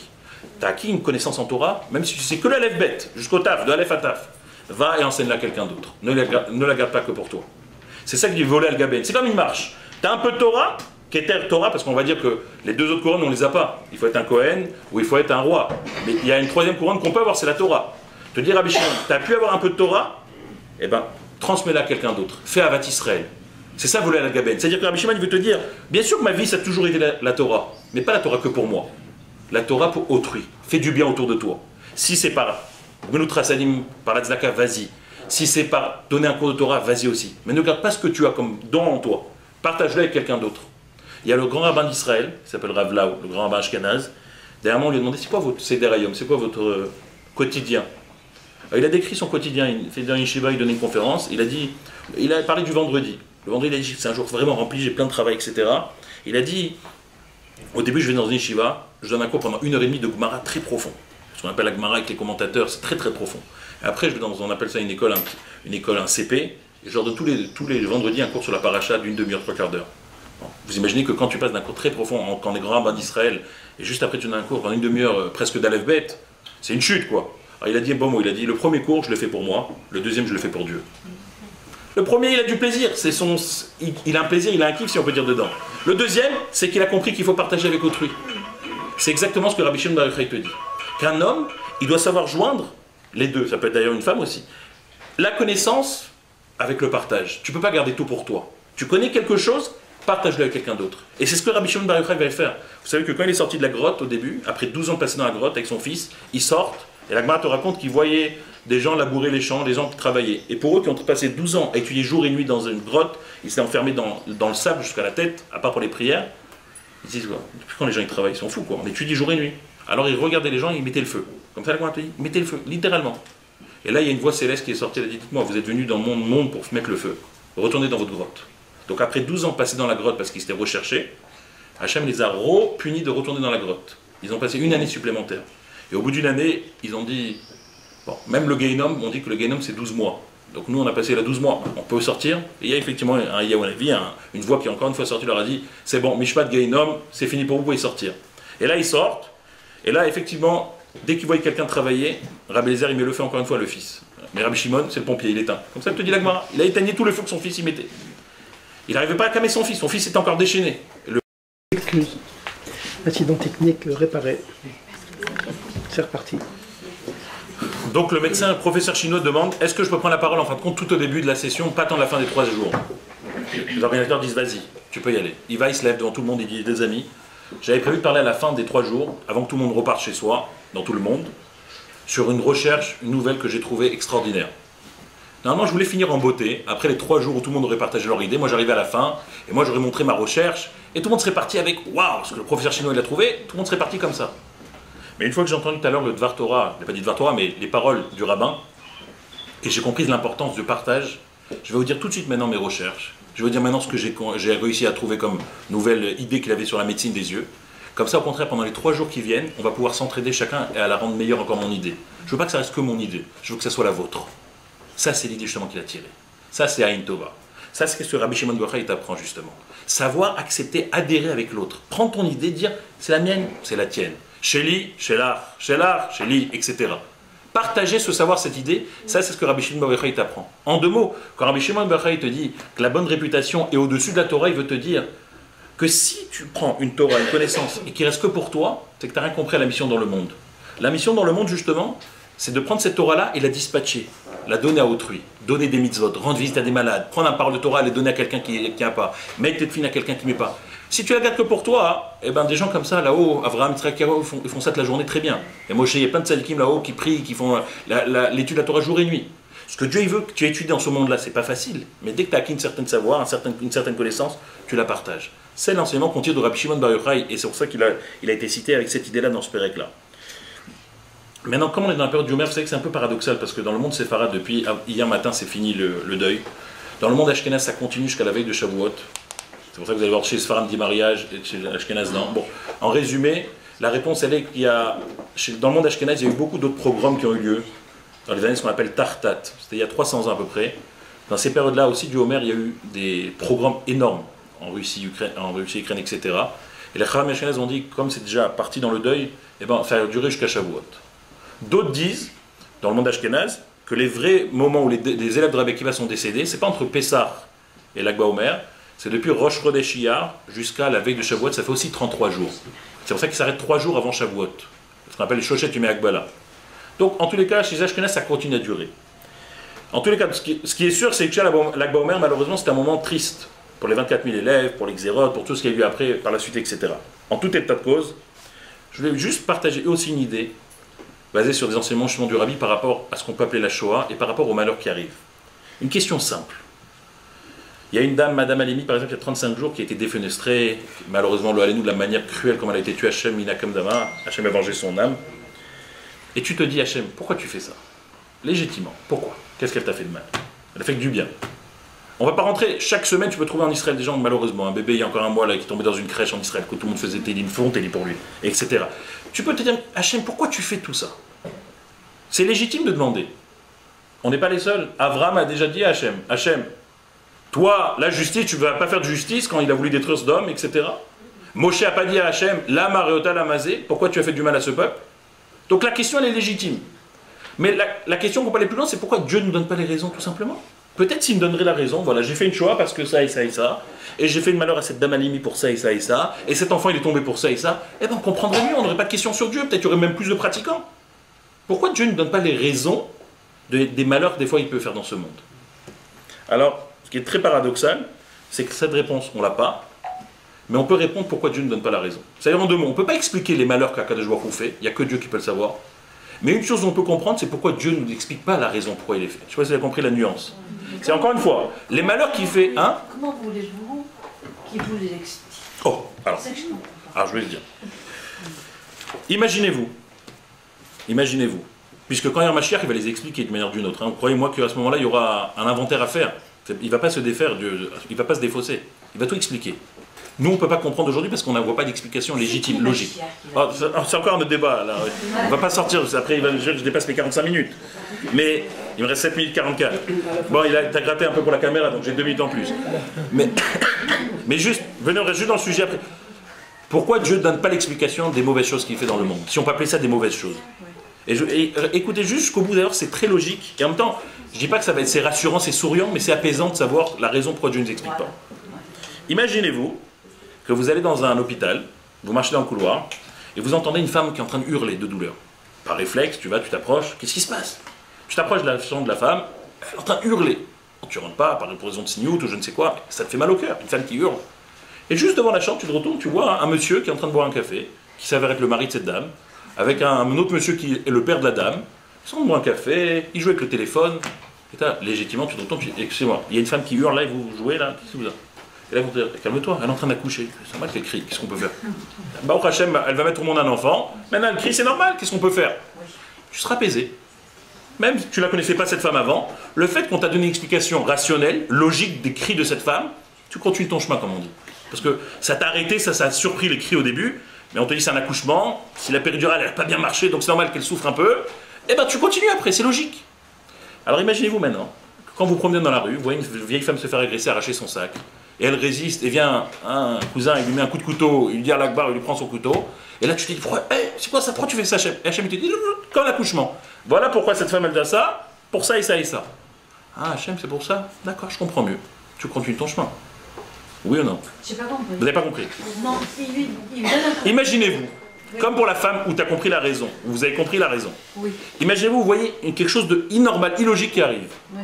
Tu as acquis une connaissance en Torah, même si tu sais que l'Aleph bête, jusqu'au Taf, de Aleph à Taf, va et enseigne-la à quelqu'un d'autre. Ne la garde pas que pour toi. C'est ça qui dit voler al Gaben. C'est comme une marche. Tu as un peu de Torah, Keter Torah, parce qu'on va dire que les 2 autres couronnes, on ne les a pas. Il faut être un Kohen ou il faut être un roi. Mais il y a une 3e couronne qu'on peut avoir, c'est la Torah. Te dire Rabbi Shimon, tu as pu avoir un peu de Torah, eh bien, transmets-la à quelqu'un d'autre. Fais Avat Israël. C'est ça voler al Gaben. C'est-à-dire que Rabbi Shimon, il veut te dire, bien sûr que ma vie, ça a toujours été la Torah, mais pas la Torah que pour moi. La Torah pour autrui. Fais du bien autour de toi. Si c'est par Gmilut Rasadim, par la Tzedaka, vas-y. Si c'est par donner un cours de Torah, vas-y aussi. Mais ne garde pas ce que tu as comme don en toi. Partage-le avec quelqu'un d'autre. Il y a le grand rabbin d'Israël, qui s'appelle Rav Lau, le grand rabbin Ashkenaz. Dernièrement, on lui a demandé, c'est quoi votre Seder Hayom, c'est quoi votre quotidien? Alors, il a décrit son quotidien, il fait dans une yeshiva, il donnait une conférence, il a parlé du vendredi. Le vendredi, il a dit, c'est un jour vraiment rempli, j'ai plein de travail, etc. Il a dit, au début, je vais dans une yeshiva, je donne un cours pendant 1h30 de Gemara très profond. Ce qu'on appelle la Gemara avec les commentateurs, c'est très très profond. Et après, on appelle ça une école, un CP, et je leur donne tous les vendredis un cours sur la paracha d'une demi-heure, 3/4 d'heure. Bon. Vous imaginez que quand tu passes d'un cours très profond, quand on est grand rabbin d'Israël, et juste après tu donnes un cours pendant une demi-heure presque d'Aleph Bet, c'est une chute quoi. Alors il a dit un bon mot, il a dit le premier cours je le fais pour moi, le deuxième je le fais pour Dieu. Le premier il a du plaisir, il a un plaisir, il a un kiff si on peut dire dedans. Le deuxième, c'est qu'il a compris qu'il faut partager avec autrui. C'est exactement ce que Rabbi Shimon Bar Yochai te dit. Qu'un homme, il doit savoir joindre les deux, ça peut être d'ailleurs une femme aussi, la connaissance avec le partage. Tu ne peux pas garder tout pour toi. Tu connais quelque chose, partage-le avec quelqu'un d'autre. Et c'est ce que Rabbi Shimon Bar Yochai va faire. Vous savez que quand il est sorti de la grotte au début, après 12 ans passés dans la grotte avec son fils, ils sortent, et la Gemara te raconte qu'ils voyaient des gens labourer les champs, des gens qui travaillaient. Et pour eux qui ont passé 12 ans à étudier jour et nuit dans une grotte, ils s'étaient enfermés dans le sable jusqu'à la tête, à part pour les prières, ils disent, ouais, depuis quand les gens ils travaillent, ils sont fous quoi, on étudie jour et nuit. Alors ils regardaient les gens et ils mettaient le feu. Comme ça la Gemara te dit, ils mettaient le feu, littéralement. Et là il y a une voix céleste qui est sortie, elle a dit, dites-moi, vous êtes venus dans mon monde pour mettre le feu. Retournez dans votre grotte. Donc après 12 ans passés dans la grotte parce qu'ils s'étaient recherchés, Hachem les a punis de retourner dans la grotte. Ils ont passé une année supplémentaire. Et au bout d'une année, ils ont dit, bon, même le Gehinom, on dit que le Gehinom c'est 12 mois. Donc nous on a passé là 12 mois, on peut sortir. Et il y a effectivement un Yahweh, une voix qui encore une fois sortie leur a dit, c'est bon, Mishpat Gehinom, c'est fini pour vous, vous pouvez sortir. Et là ils sortent, et là effectivement, dès qu'ils voient quelqu'un travailler, Rabbi Eliezer il met le feu encore une fois le fils. Mais Rabbi Shimon, c'est le pompier, il éteint. Comme ça que te dit la Gemara, il a éteigné tout le feu que son fils y mettait. Il n'arrivait pas à calmer son fils était encore déchaîné. Excuse. Incident technique réparé. C'est reparti. Donc le médecin, le professeur Chino demande, est-ce que je peux prendre la parole en fin de compte tout au début de la session, pas tant la fin des 3 jours. Les organisateurs disent vas-y, tu peux y aller. Il va, il se lève devant tout le monde, il dit des amis, j'avais prévu de parler à la fin des 3 jours, avant que tout le monde reparte chez soi, dans tout le monde, sur une recherche, une nouvelle que j'ai trouvée extraordinaire. Normalement, je voulais finir en beauté, après les 3 jours où tout le monde aurait partagé leur idée, moi j'arrivais à la fin, et moi j'aurais montré ma recherche, et tout le monde serait parti avec waouh, ce que le professeur Chino il a trouvé, tout le monde serait parti comme ça. Mais une fois que j'ai entendu tout à l'heure le Dvar Torah, je n'ai pas dit Dvar Torah, mais les paroles du rabbin, et j'ai compris l'importance du partage, je vais vous dire tout de suite maintenant mes recherches, je vais vous dire maintenant ce que j'ai réussi à trouver comme nouvelle idée qu'il avait sur la médecine des yeux. Comme ça, au contraire, pendant les 3 jours qui viennent, on va pouvoir s'entraider chacun et à la rendre meilleure encore mon idée. Je ne veux pas que ça reste que mon idée, je veux que ça soit la vôtre. Ça, c'est l'idée justement qu'il a tirée. Ça, c'est Aïn Tova. Ça, c'est ce que Rabbi Shimon Bar Yochai t'apprend justement. Savoir accepter, adhérer avec l'autre. Prendre ton idée, dire c'est la mienne, c'est la tienne. Chez lui, chez l'art, chez lui, etc. Partager ce savoir, cette idée, ça c'est ce que Rabbi Shimon Bar Yochai t'apprend. En 2 mots, quand Rabbi Shimon Bar Yochai te dit que la bonne réputation est au-dessus de la Torah, il veut te dire que si tu prends une Torah, une connaissance, et qu'il reste que pour toi, c'est que tu n'as rien compris à la mission dans le monde. La mission dans le monde, justement, c'est de prendre cette Torah-là et la dispatcher, la donner à autrui, donner des mitzvot, rendre visite à des malades, prendre un parole de Torah et les donner à quelqu'un qui n'a pas, mettre tes tefilines à quelqu'un qui ne met pas. Si tu la gardes que pour toi, eh ben des gens comme ça là-haut, Avraham, Yitzhak, Yaakov, ils font ça toute la journée très bien. Et Moshe, il y a plein de tzadikim là-haut qui prient, qui font l'étude de la Torah jour et nuit. Ce que Dieu il veut que tu étudies dans ce monde-là, c'est pas facile. Mais dès que tu as acquis une certaine savoir, une certaine connaissance, tu la partages. C'est l'enseignement qu'on tire de Rabbi Shimon Bar Yochai, et c'est pour ça qu'il a été cité avec cette idée-là dans ce pérec-là. Maintenant, comme on est dans la période du Homer, vous savez que c'est un peu paradoxal, parce que dans le monde séfarade, depuis hier matin, c'est fini le deuil. Dans le monde Ashkenaz, ça continue jusqu'à la veille de Shavuot. C'est pour ça que vous allez voir chez Sfarad dit mariage, et chez Ashkenaz non. Bon, en résumé, la réponse, elle est qu'il y a, dans le monde Ashkenaz, il y a eu beaucoup d'autres programmes qui ont eu lieu, dans les années ce qu'on appelle Tartat, c'était il y a 300 ans à peu près. Dans ces périodes-là aussi du Homer, il y a eu des programmes énormes en Russie, Ukraine, etc. Et les Chacham Ashkenaz ont dit, comme c'est déjà parti dans le deuil, eh ben, ça a duré jusqu'à Shavuot. D'autres disent, dans le monde Ashkenaz, que les vrais moments où les élèves de Rabbi Akiva sont décédés, c'est pas entre Pessah et l'Akba Omer, c'est depuis Rosh Chodesh Iyar jusqu'à la veille de Shavuot, ça fait aussi 33 jours. C'est pour ça qu'ils s'arrêtent 3 jours avant Shavuot, ce qu'on appelle les Shochet Yumei Akbala. Donc, en tous les cas, chez les Ashkenaz, ça continue à durer. En tous les cas, ce qui est sûr, c'est que chez l'Akba Omer, malheureusement, c'était un moment triste pour les 24 000 élèves, pour les Xérot, pour tout ce qui a eu après, par la suite, etc. En tout état de cause, je voulais juste partager aussi une idée basée sur des enseignements justement du Rabbi par rapport à ce qu'on peut appeler la Shoah et par rapport aux malheurs qui arrivent. Une question simple. Il y a une dame, Madame Alimi, par exemple, il y a 35 jours, qui a été défenestrée, malheureusement, le Halénou, de la manière cruelle comme elle a été tuée, Hachem Minakam Dama, Hachem a vengé son âme. Et tu te dis, Hachem, pourquoi tu fais ça? Légitimement, pourquoi? Qu'est-ce qu'elle t'a fait de mal? Elle a fait que du bien. On va pas rentrer, chaque semaine tu peux trouver en Israël des gens, malheureusement, un bébé il y a encore un mois là qui tombait dans une crèche en Israël, que tout le monde faisait télim, font télim pour lui, etc. Tu peux te dire, Hachem, pourquoi tu fais tout ça? C'est légitime de demander. On n'est pas les seuls. Avram a déjà dit à Hachem, Hachem, toi, la justice, tu ne vas pas faire de justice quand il a voulu détruire Sodome, etc. Moshe n'a pas dit à Hachem, Lama Reota Lamazé, pourquoi tu as fait du mal à ce peuple? Donc la question, elle est légitime. Mais la question qu'on peut aller plus loin, c'est pourquoi Dieu ne nous donne pas les raisons, tout simplement. Peut-être s'il me donnerait la raison, voilà, j'ai fait une choix parce que ça et ça et ça, et j'ai fait une malheur à cette dame Alimi pour ça et ça et ça, et cet enfant il est tombé pour ça et ça, eh bien on comprendrait mieux, on n'aurait pas de questions sur Dieu, peut-être qu'il y aurait même plus de pratiquants. Pourquoi Dieu ne donne pas les raisons des malheurs que des fois il peut faire dans ce monde? Alors, ce qui est très paradoxal, c'est que cette réponse, on ne l'a pas, mais on peut répondre pourquoi Dieu ne donne pas la raison. C'est-à-dire en deux mots, on ne peut pas expliquer les malheurs qu'Akadosh Baruch Hu fait, il n'y a que Dieu qui peut le savoir, mais une chose qu'on peut comprendre, c'est pourquoi Dieu ne nous explique pas la raison pourquoi il est fait. Je ne sais pas si vous avez compris la nuance. C'est encore une fois, les malheurs qu'il fait, hein? Comment voulez-vous qu'il vous les explique? Oh, alors je vais le dire. Imaginez-vous, puisque quand il y a un Mashiach, il va les expliquer d'une manière ou d'une autre. Hein. Croyez-moi qu'à ce moment-là, il y aura un inventaire à faire. Il ne va pas se défaire, Dieu, il ne va pas se défausser. Il va tout expliquer. Nous, on ne peut pas comprendre aujourd'hui parce qu'on n'envoie pas d'explication légitime, logique. Oh, c'est encore un autre débat. Là. On ne va pas sortir, après je dépasse les 45 minutes. Mais il me reste 7 minutes 44. Bon, t'as gratté un peu pour la caméra, donc j'ai 2 minutes en plus. Mais juste, venez, on reste juste dans le sujet après. Pourquoi Dieu ne donne pas l'explication des mauvaises choses qu'il fait dans le monde? Si on peut appeler ça des mauvaises choses. Et écoutez juste jusqu'au bout, d'ailleurs, c'est très logique. Et en même temps, je ne dis pas que c'est rassurant, c'est souriant, mais c'est apaisant de savoir la raison pourquoi Dieu ne nous explique pas. Imaginez-vous que vous allez dans un hôpital, vous marchez dans le couloir, et vous entendez une femme qui est en train de hurler de douleur. Par réflexe, tu t'approches, qu'est-ce qui se passe? Tu t'approches de la chambre de la femme, elle est en train de hurler. Tu ne rentres pas par une raison de signaux ou je ne sais quoi, ça te fait mal au cœur, une femme qui hurle. Et juste devant la chambre, tu te retournes, tu vois un monsieur qui est en train de boire un café, qui s'avère être le mari de cette dame, avec un autre monsieur qui est le père de la dame, ils sont en train de boire un café, ils jouent avec le téléphone, et là, légitimement, tu te retournes, excusez-moi, il y a une femme qui hurle là, et vous jouez là, qu'est-ce que vous avez? Et là, vous dites, calme-toi, elle est en train d'accoucher. C'est normal qu'elle crie, qu'est-ce qu'on peut faire? Baruch Hashem, elle va mettre au monde un enfant, maintenant elle crie, c'est normal, qu'est-ce qu'on peut faire? Tu seras apaisé. Même si tu ne la connaissais pas cette femme avant, le fait qu'on t'a donné une explication rationnelle, logique des cris de cette femme, tu continues ton chemin, comme on dit. Parce que ça t'a arrêté, ça a surpris les cris au début, mais on te dit c'est un accouchement, si la péridurale elle n'a pas bien marché, donc c'est normal qu'elle souffre un peu, et ben tu continues après, c'est logique. Alors imaginez-vous maintenant, quand vous promenez dans la rue, vous voyez une vieille femme se faire agresser, arracher son sac, et elle résiste, et vient un cousin, il lui met un coup de couteau, il lui dit à l'akbar, il lui prend son couteau, et là tu te dis, c'est quoi ça, pourquoi tu fais ça, Hachem? Et Hachem il te dit, comme l'accouchement. Voilà pourquoi cette femme elle a ça, pour ça et ça et ça. Ah Hachem c'est pour ça? D'accord, je comprends mieux. Tu continues ton chemin. Oui ou non? J'ai pas compris. Vous n'avez pas compris? Non, il donne un... Imaginez-vous, comme pour la femme où tu as compris la raison, où vous avez compris la raison. Oui. Imaginez-vous, vous voyez quelque chose d'anormal, illogique qui arrive. Oui.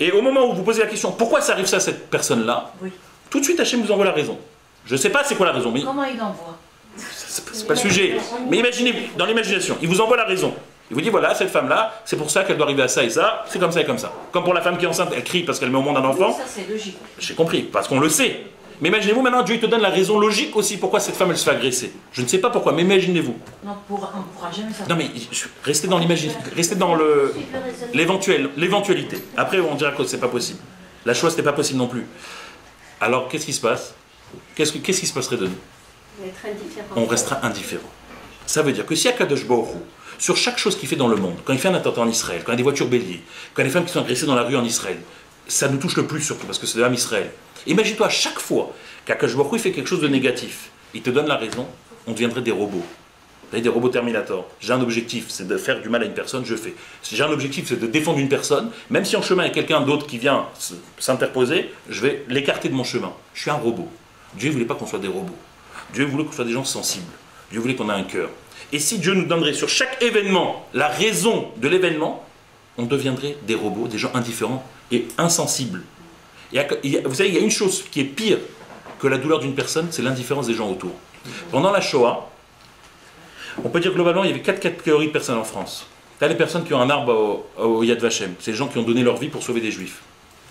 Et au moment où vous posez la question, pourquoi ça arrive ça à cette personne-là, Oui. tout de suite Hachem vous envoie la raison. Je ne sais pas c'est quoi la raison, mais Comment il envoie? c'est pas le sujet. Mais imaginez, dans l'imagination, il vous envoie la raison. Il vous dit, voilà, cette femme-là, c'est pour ça qu'elle doit arriver à ça et ça, c'est comme ça et comme ça. Comme pour la femme qui est enceinte, elle crie parce qu'elle met au monde un enfant. Oui, ça c'est logique. J'ai compris, parce qu'on le sait. Mais imaginez-vous maintenant, Dieu te donne la raison logique aussi pourquoi cette femme elle se fait agresser. Je ne sais pas pourquoi, mais imaginez-vous. Non, on ne pourra jamais savoir. Non mais restez dans l'imagination, restez dans l'éventualité. Après on dira que c'est pas possible. La chose n'est pas possible non plus. Alors qu'est-ce qui se passe? Qu'est-ce qui se passerait de nous? On restera indifférent. Ça veut dire que si Akadosh Baruch Hu, sur chaque chose qu'il fait dans le monde, quand il fait un attentat en Israël, quand il y a des voitures béliers, quand il y a des femmes qui sont agressées dans la rue en Israël, ça nous touche le plus surtout parce que c'est de l'âme Israël. Imagine-toi à chaque fois qu'Akadosh Baruch Hu fait quelque chose de négatif, il te donne la raison, on deviendrait des robots. Vous avez des robots Terminator. J'ai un objectif, c'est de faire du mal à une personne, je fais. Si j'ai un objectif, c'est de défendre une personne, même si en chemin il y a quelqu'un d'autre qui vient s'interposer, je vais l'écarter de mon chemin. Je suis un robot. Dieu ne voulait pas qu'on soit des robots. Dieu voulait qu'on soit des gens sensibles. Dieu voulait qu'on ait un cœur. Et si Dieu nous donnerait sur chaque événement la raison de l'événement, on deviendrait des robots, des gens indifférents et insensibles. Vous savez, il y a une chose qui est pire que la douleur d'une personne, c'est l'indifférence des gens autour. Pendant la Shoah, on peut dire globalement, il y avait 4 catégories de personnes en France. Là, les personnes qui ont un arbre au Yad Vashem, c'est les gens qui ont donné leur vie pour sauver des juifs.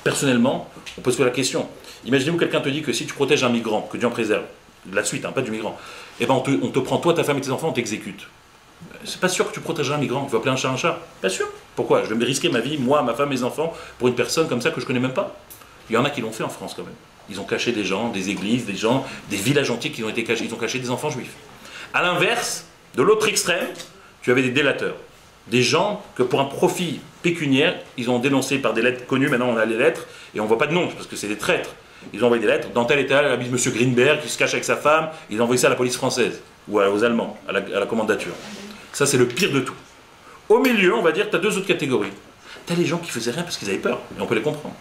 Personnellement, on peut se poser la question. Imaginez-vous quelqu'un te dit que si tu protèges un migrant, que Dieu en préserve, de la suite, hein, pas du migrant, eh ben on te prend toi, ta femme et tes enfants, on t'exécute. C'est pas sûr que tu protégeras un migrant, tu vas appeler un chat un chat. Pas sûr. Pourquoi? Je vais me risquer ma vie, moi, ma femme, mes enfants, pour une personne comme ça que je connais même pas. Il y en a qui l'ont fait en France quand même. Ils ont caché des gens, des églises, des gens, des villages entiers qui ont été cachés. Ils ont caché des enfants juifs. À l'inverse, de l'autre extrême, tu avais des délateurs. Des gens que pour un profit pécuniaire, ils ont dénoncé par des lettres connues. Maintenant, on a les lettres et on ne voit pas de nom parce que c'est des traîtres. Ils ont envoyé des lettres. Dans tel état, il habite M. Greenberg qui se cache avec sa femme. Ils ont envoyé ça à la police française ou aux Allemands, à la commandature. Ça, c'est le pire de tout. Au milieu, on va dire, tu as deux autres catégories. Tu as les gens qui faisaient rien parce qu'ils avaient peur, et on peut les comprendre.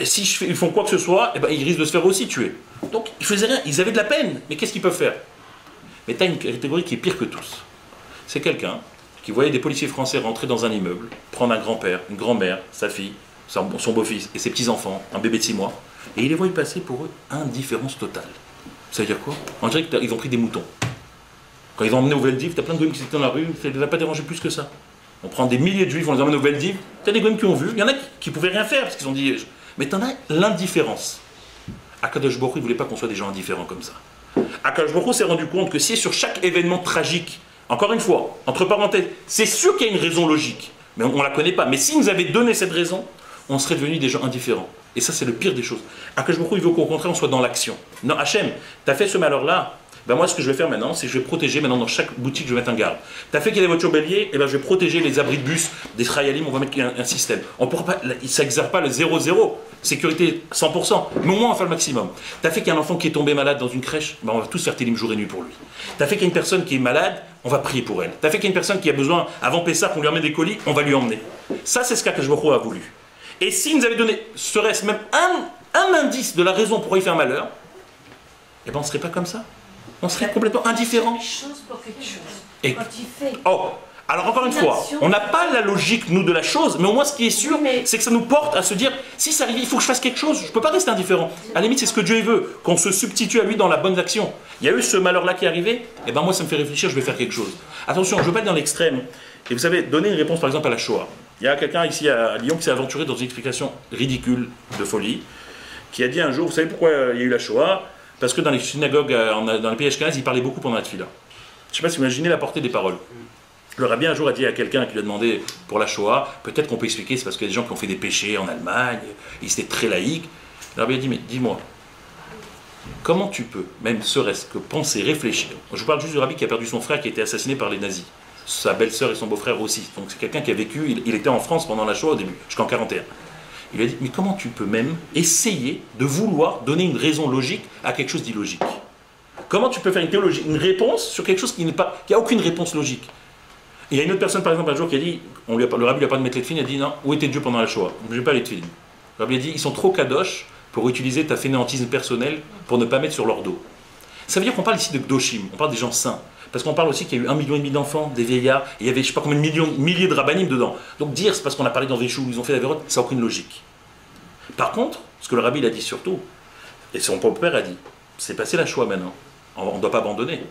Si ils font quoi que ce soit, eh ben, ils risquent de se faire aussi tuer. Donc, ils faisaient rien, ils avaient de la peine, mais qu'est-ce qu'ils peuvent faire? Mais tu as une catégorie qui est pire que tous. C'est quelqu'un qui voyait des policiers français rentrer dans un immeuble, prendre un grand-père, une grand-mère, sa fille, son beau-fils et ses petits-enfants, un bébé de 6 mois, et ils les voyaient passer pour eux indifférence totale. Ça veut dire quoi? On dirait qu'ils ont pris des moutons. Quand ils ont emmené au Veldiv, tu as plein de goyim qui étaient dans la rue, ça ne les a pas dérangés plus que ça. On prend des milliers de juifs, on les emmène au Veldiv, tu as des goyim qui ont vu, il y en a qui ne pouvaient rien faire parce qu'ils ont dit. Mais tu en as l'indifférence. Akadosh Baruch Hu, il ne voulait pas qu'on soit des gens indifférents comme ça. Akadosh Baruch Hu s'est rendu compte que si sur chaque événement tragique, encore une fois, entre parenthèses, c'est sûr qu'il y a une raison logique, mais on ne la connaît pas. Mais s'il nous avait donné cette raison, on serait devenus des gens indifférents. Et ça, c'est le pire des choses. Akadosh Baruch Hu, il veut qu'au contraire, on soit dans l'action. Non, Hachem, tu as fait ce malheur-là. Ben moi, ce que je vais faire maintenant, c'est que je vais protéger, maintenant dans chaque boutique, je vais mettre un garde. Tu as fait qu'il y ait des voitures béliers, et ben je vais protéger les abris de bus, des Israéliens, on va mettre un système. On pourra pas, ça n'exerce pas le 0-0, sécurité 100%, mais au moins on va faire le maximum. Tu as fait qu'il y a un enfant qui est tombé malade dans une crèche, ben on va tous faire télim jour et nuit pour lui. Tu as fait qu'il y a une personne qui est malade, on va prier pour elle. Tu as fait qu'il y a une personne qui a besoin, avant Pessah, qu'on lui emmène des colis, on va lui emmener. Ça, c'est ce qu'Akadosh Baruch Hu a voulu. Et s'il nous avait donné, serait-ce même un indice de la raison pourquoi il fait un malheur, eh ben on ne serait pas comme ça. On serait complètement indifférent. Chose pour quelque chose. Et... Quand il fait. Oh, alors encore une fois, on n'a pas la logique, nous, de la chose, mais au moins ce qui est sûr, c'est que ça nous porte à se dire, si ça arrive, il faut que je fasse quelque chose, je ne peux pas rester indifférent. À la limite, c'est ce que Dieu veut, qu'on se substitue à lui dans la bonne action. Il y a eu ce malheur-là qui est arrivé, et ben moi ça me fait réfléchir, je vais faire quelque chose. Attention, je ne veux pas être dans l'extrême. Et vous savez, donner une réponse par exemple à la Shoah. Il y a quelqu'un ici à Lyon qui s'est aventuré dans une explication ridicule, de folie, qui a dit un jour, vous savez pourquoi il y a eu la Shoah? Parce que dans les synagogues, dans les pays ashkénazes, ils parlaient beaucoup pendant la tefila. Je ne sais pas si vous imaginez la portée des paroles. Le rabbi un jour a dit à quelqu'un qui lui a demandé pour la Shoah, peut-être qu'on peut expliquer, c'est parce qu'il y a des gens qui ont fait des péchés en Allemagne, ils étaient très laïcs. Le rabbi a dit, mais dis-moi, comment tu peux, même serait-ce que penser, réfléchir? Je vous parle juste du rabbi qui a perdu son frère qui a été assassiné par les nazis. Sa belle-sœur et son beau-frère aussi. Donc c'est quelqu'un qui a vécu, il était en France pendant la Shoah au début, jusqu'en 1941. Il lui a dit, mais comment tu peux même essayer de vouloir donner une raison logique à quelque chose d'illogique? Comment tu peux faire une théologie, une réponse sur quelque chose qui n'a aucune réponse logique? Et il y a une autre personne, par exemple, un jour qui a dit, le rabbi lui a pas de mettre les tefilines, il a dit, non, où était Dieu pendant la Shoah? Je ne vais pas les tefilines. Le rabbi a dit, ils sont trop kadosh pour utiliser ta fainéantise personnelle pour ne pas mettre sur leur dos. Ça veut dire qu'on parle ici de Gdoshim, on parle des gens saints. Parce qu'on parle aussi qu'il y a eu 1,5 million d'enfants, des vieillards, et il y avait je ne sais pas combien de milliers de rabbinim dedans. Donc dire c'est parce qu'on a parlé dans des choux, ils ont fait la vérote, ça n'a aucune logique. Par contre, ce que le rabbi il a dit surtout, et son propre père a dit, c'est passé la Shoah maintenant, on ne doit pas abandonner.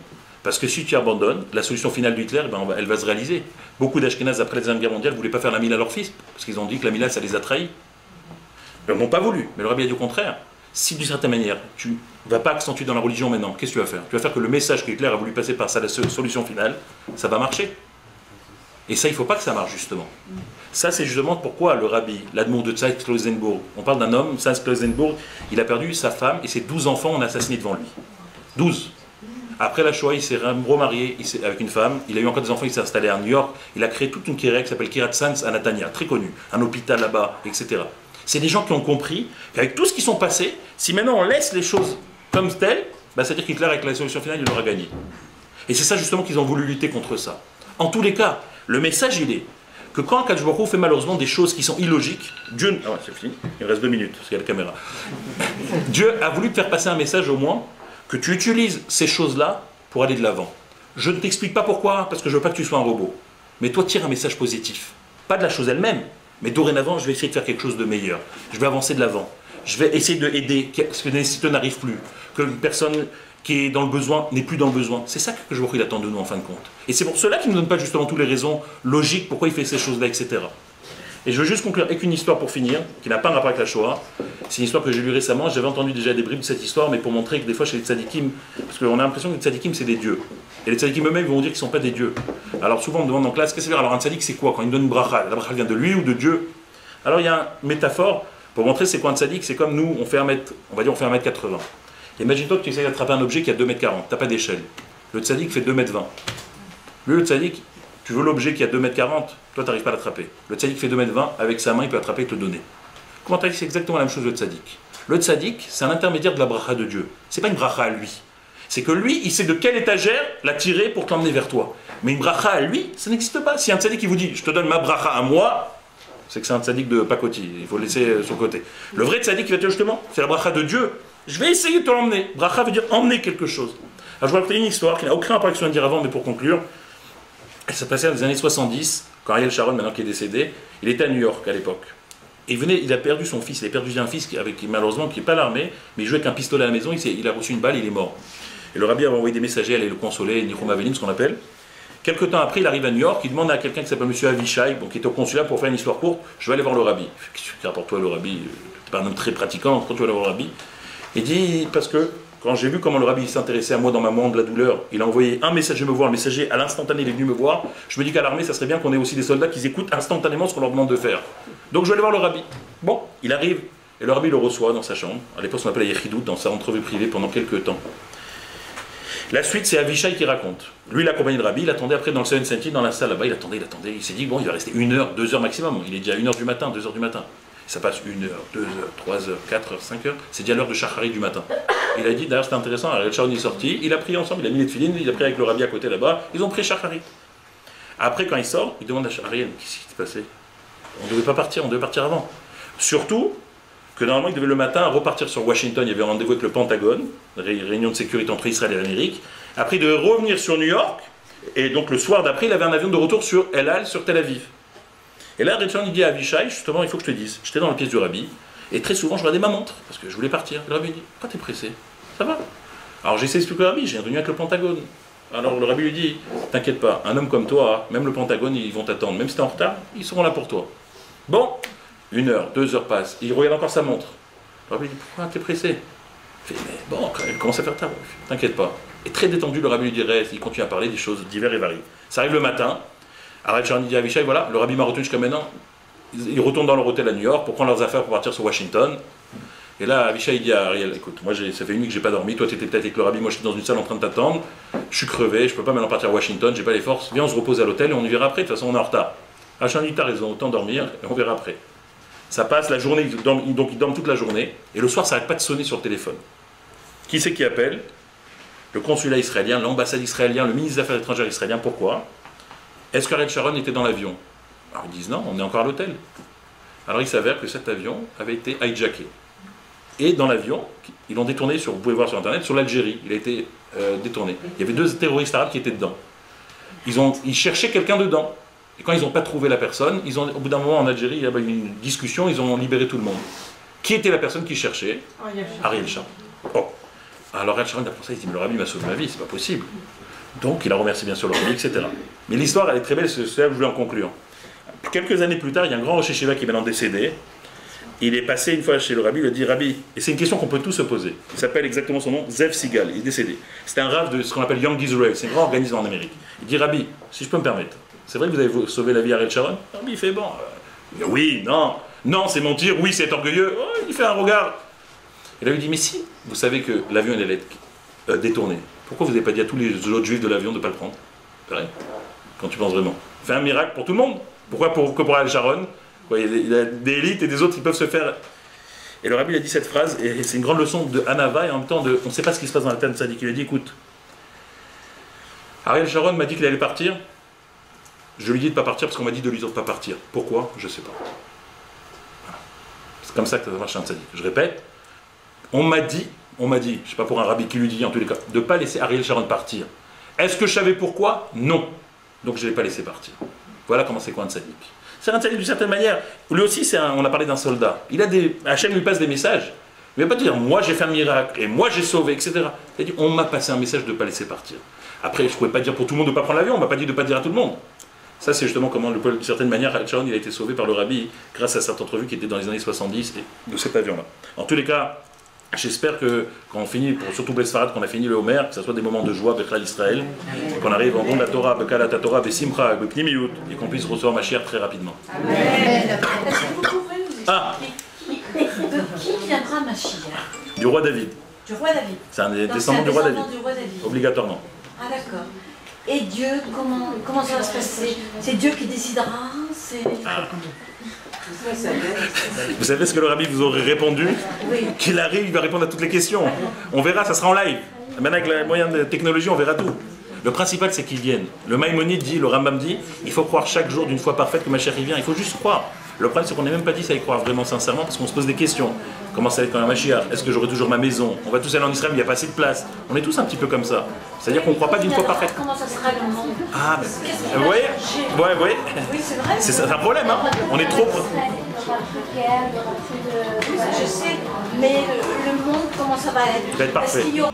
Parce que si tu abandonnes, la solution finale d'Hitler, ben elle va se réaliser. Beaucoup d'Ashkénazes après la Deuxième Guerre mondiale ne voulaient pas faire la Mila à leur fils, parce qu'ils ont dit que la Mila ça les a trahis. Ils n'ont pas voulu, mais le rabbi a dit au contraire. Si d'une certaine manière, tu ne vas pas accentuer dans la religion maintenant, qu'est-ce que tu vas faire? Tu vas faire que le message que Hitler a voulu passer par sa solution finale, ça va marcher. Et ça, il ne faut pas que ça marche, justement. Ça, c'est justement pourquoi le rabbi, l'admour de Saxe-Klausenbourg, on parle d'un homme, Saxe-Klausenbourg, il a perdu sa femme et ses 12 enfants, on a assassiné devant lui. 12. Après la Shoah, il s'est remarié avec une femme, il a eu encore des enfants, il s'est installé à New York, il a créé toute une kérea qui s'appelle Kirat Sanz à Natania, très connue, un hôpital là-bas, etc. C'est des gens qui ont compris qu'avec tout ce qui sont passés, si maintenant on laisse les choses comme telles, bah c'est-à-dire qu'Hitler, avec la solution finale, il aura gagné. Et c'est ça justement qu'ils ont voulu lutter contre ça. En tous les cas, le message il est que quand Akadosh Baruch Hu fait malheureusement des choses qui sont illogiques, Dieu... Ah ouais, c'est fini, il reste 2 minutes, parce qu'il y a la caméra. Dieu a voulu te faire passer un message au moins, que tu utilises ces choses-là pour aller de l'avant. Je ne t'explique pas pourquoi, parce que je ne veux pas que tu sois un robot. Mais toi, tire un message positif. Pas de la chose elle-même, mais dorénavant, je vais essayer de faire quelque chose de meilleur. Je vais avancer de l'avant. Je vais essayer d'aider ce que les nécessiteux n'arrivent plus. Que une personne qui est dans le besoin n'est plus dans le besoin. C'est ça que je vois qu'il attend de nous en fin de compte. Et c'est pour cela qu'il ne nous donne pas justement toutes les raisons logiques pourquoi il fait ces choses-là, etc. Et je veux juste conclure avec une histoire pour finir, qui n'a pas un rapport avec la Shoah. C'est une histoire que j'ai lue récemment. J'avais entendu déjà des bribes de cette histoire, mais pour montrer que des fois chez les tzadikim, parce qu'on a l'impression que les tzadikim c'est des dieux. Et les tzadikim eux-mêmes vont dire qu'ils ne sont pas des dieux. Alors souvent on me demande en classe, qu'est-ce que c'est? Alors un tzadik c'est quoi? Quand il donne une bracha, la bracha vient de lui ou de Dieu? Alors il y a une métaphore Pour montrer c'est quoi un tzaddik, c'est comme nous, on fait 1m, on va dire on fait 1m80. Imagine-toi que tu essaies d'attraper un objet qui a 2m40, tu n'as pas d'échelle. Le tzaddik fait 2m20. Lui, le tzaddik, tu veux l'objet qui a 2m40, toi tu n'arrives pas à l'attraper. Le tzaddik fait 2m20, avec sa main il peut attraper et te le donner. Comment tu as dit, c'est exactement la même chose le tzaddik. Le tzaddik, c'est un intermédiaire de la bracha de Dieu. C'est pas une bracha à lui. C'est que lui, il sait de quelle étagère la tirer pour t'emmener vers toi. Mais une bracha à lui, ça n'existe pas. Si un tzaddik qui vous dit, je te donne ma bracha à moi, c'est que c'est un tzaddik de pacotille. Il faut le laisser sur le côté. Le vrai tzaddik qui va te dire justement, c'est la bracha de Dieu. Je vais essayer de te l'emmener. Bracha veut dire emmener quelque chose. Alors je vais raconter une histoire qui n'a aucun rapport avec ce qu'on vient de dire avant, mais pour conclure. Elle s'est passée dans les années 70, quand Ariel Sharon, maintenant qui est décédé, il était à New York à l'époque. Et il a perdu son fils, il a perdu un fils qui malheureusement qui n'est pas l'armée, mais il jouait avec un pistolet à la maison, il a reçu une balle, il est mort. Et le rabbi avait envoyé des messagers, aller le consoler, Nichum Avelim, ce qu'on appelle. Quelque temps après, il arrive à New York, il demande à quelqu'un qui s'appelle M. Avishai, qui est au consulat pour faire une histoire courte, je vais aller voir le rabbi. Qu'est-ce que tu rapportes toi le rabbi? Tu n'es pas un homme très pratiquant, pourquoi tu vas aller voir le rabbi? Il dit, parce que quand j'ai vu comment le rabbi s'intéressait à moi dans ma moment de la douleur, il a envoyé un messager me voir, le messager à l'instantané il est venu me voir, je me dis qu'à l'armée ça serait bien qu'on ait aussi des soldats qui écoutent instantanément ce qu'on leur demande de faire. Donc je vais aller voir le rabbi. Bon, il arrive, et le rabbi le reçoit dans sa chambre, à l'époque on appelait la Yechidout, dans sa entrevue privée pendant quelques temps. La suite c'est Avishai qui raconte. Lui il accompagnait le rabbi, il attendait après dans le Seven Senti, dans la salle là-bas, il attendait, il s'est dit bon il va rester 1 heure, 2 heures maximum, il est déjà 1 heure du matin, 2 heures du matin. Ça passe 1 heure, 2 heures, 3 heures, 4 heures, 5 heures, c'est déjà l'heure de Shachari du matin. Il a dit, d'ailleurs c'était intéressant, Ariel Sharon est sorti, il a pris ensemble, il a mis les tefilines, il a pris avec le rabbi à côté là-bas, ils ont pris Shachari. Après quand il sort, il demande à Ariel, qu'est-ce qui s'est passé? On ne devait pas partir, on devait partir avant. Surtout que normalement il devait le matin repartir sur Washington, il y avait un rendez-vous avec le Pentagone, réunion de sécurité entre Israël et l'Amérique. Après il devait revenir sur New York, et donc le soir d'après il avait un avion de retour sur El Al, sur Tel Aviv. Et là, Richard dit à Avishai, justement, il faut que je te dise, j'étais dans la pièce du rabbi, et très souvent je regardais ma montre, parce que je voulais partir. Le rabbi dit, pourquoi t'es pressé? Ça va? Alors j'essaie d'expliquer au rabbi, j'ai une réunion avec le Pentagone. Alors le rabbi lui dit, t'inquiète pas, un homme comme toi, même le Pentagone, ils vont t'attendre, même si t'es en retard, ils seront là pour toi. Bon, 1 heure, 2 heures passent, il regarde encore sa montre. Le rabbi dit, pourquoi t'es pressé? Il fait, mais bon, quand il commence à faire tard, t'inquiète pas. Et très détendu, le rabbi lui dit, reste, il continue à parler des choses diverses et variées. Ça arrive le matin. Ariel Sharon dit à Avishai, voilà, le rabbi m'a retenu jusqu'à maintenant, ils retournent dans leur hôtel à New York pour prendre leurs affaires pour partir sur Washington. Et là, Avishai dit à Ariel, écoute, moi ça fait une nuit que j'ai pas dormi, toi tu étais peut-être avec le rabbi, moi j'étais dans une salle en train de t'attendre, je suis crevé, je peux pas maintenant partir à Washington, j'ai pas les forces, viens on se repose à l'hôtel et on y verra après, de toute façon on est en retard. Ariel Sharon dit, t'as raison, autant dormir et on verra après. Ça passe la journée, donc ils dorment toute la journée, et le soir ça n'arrête pas de sonner sur le téléphone. Qui c'est qui appelle? Le consulat israélien, l'ambassade israélienne, le ministre des Affaires étrangères israélien, pourquoi? Est-ce qu'Ariel Sharon était dans l'avion? Alors ils disent non, on est encore à l'hôtel. Alors il s'avère que cet avion avait été hijacké. Et dans l'avion, ils l'ont détourné, vous pouvez voir sur internet, sur l'Algérie. Il a été détourné. Il y avait 2 terroristes arabes qui étaient dedans. Ils cherchaient quelqu'un dedans. Et quand ils n'ont pas trouvé la personne, au bout d'un moment en Algérie, il y a eu une discussion, ils ont libéré tout le monde. Qui était la personne qui cherchait? Ariel Sharon. Oh. Alors Ariel Sharon a pensé, il dit, mais le rabbi m'a sauvé ma vie, c'est pas possible. Donc il a remercié bien sûr le rabbi, etc. Mais l'histoire, elle est très belle, c'est ça que je voulais en conclure. Quelques années plus tard, il y a un grand Rosh Yeshiva qui est maintenant décédé. Il est passé une fois chez le rabbi, il a dit, rabbi, et c'est une question qu'on peut tous se poser. Il s'appelle exactement son nom, Zev Sigal, il est décédé. C'était un rav de ce qu'on appelle Young Israel, c'est un grand organisme en Amérique. Il dit, rabbi, si je peux me permettre, c'est vrai que vous avez sauvé la vie à Ariel Sharon? Le rabbi, il fait, bon, oui, non, non, c'est mentir, oui, c'est orgueilleux. Oh, il fait un regard. Et là, il dit, mais si vous savez que l'avion allait être détourné, pourquoi vous n'avez pas dit à tous les autres juifs de l'avion de ne pas le prendre? Pareil, quand tu penses vraiment. Fait un miracle pour tout le monde. Pourquoi que pour Ariel Sharon? Il y a des élites et des autres qui peuvent se faire. Et le rabbi a dit cette phrase, et c'est une grande leçon de Hanava, et en même temps on ne sait pas ce qui se passe dans la tête de Tzadik. Il a dit, écoute, Ariel Sharon m'a dit qu'il allait partir, je lui ai dit de ne pas partir parce qu'on m'a dit de lui dire de ne pas partir. Pourquoi? Je ne sais pas. Voilà. C'est comme ça que ça marche un Tzadik. Je répète, on m'a dit, je ne sais pas pour un rabbi qui lui dit en tous les cas, de ne pas laisser Ariel Sharon partir. Est-ce que je savais pourquoi? Non. Donc je ne l'ai pas laissé partir. Voilà comment c'est quoi un Tzadik. C'est un tzaddik d'une certaine manière. Lui aussi, on a parlé d'un soldat. Hachem lui passe des messages. Il ne va pas dire, moi j'ai fait un miracle, et moi j'ai sauvé, etc. Il a dit, on m'a passé un message de ne pas laisser partir. Après, je ne pouvais pas dire pour tout le monde de ne pas prendre l'avion, on ne m'a pas dit de ne pas dire à tout le monde. Ça, c'est justement comment, d'une certaine manière, Sharon, il a été sauvé par le rabbi grâce à cette entrevue qui était dans les années 70 de cet avion-là. En tous les cas, j'espère que quand on finit, surtout Besfarad, qu'on a fini le Homer, que ce soit des moments de joie, Bechal Israël, qu'on arrive en don de la Torah, Bekalat Torah, Besimcha, Bepnimiyut, et qu'on puisse recevoir Mashiach très rapidement. Est-ce que vous pouvez nous expliquer Qui viendra Mashiach? Du roi David. Du roi David. C'est un des Donc, descendants c'est du roi David. descendant du roi David. Obligatoirement. Ah d'accord. Et Dieu, comment ça va se passer? C'est Dieu qui décidera? Vous savez ce que le rabbi vous aurait répondu? Oui. Qu'il arrive, il va répondre à toutes les questions. On verra, ça sera en live. Maintenant avec les moyens de technologie, on verra tout. Le principal, c'est qu'il vienne. Le Maïmonide dit, le Rambam dit, il faut croire chaque jour d'une fois parfaite que Mashiach il vient. Il faut juste croire. Le problème, c'est qu'on n'est même pas dit ça y croire vraiment sincèrement parce qu'on se pose des questions. Comment ça va être quand un Mashiach? Est-ce que j'aurai toujours ma maison? On va tous aller en Israël, mais il n'y a pas assez de place. On est tous un petit peu comme ça. C'est-à-dire qu'on ne croit pas d'une fois parfaite. Comment ça sera le monde? Ah, mais Qu'est-ce qui vous va voyez? changer? Ouais, ouais. Oui, c'est vrai. C'est un problème, hein. On est trop. Je sais, mais le monde, comment ça va être? Il va être parfait. Est-ce qu'il y aura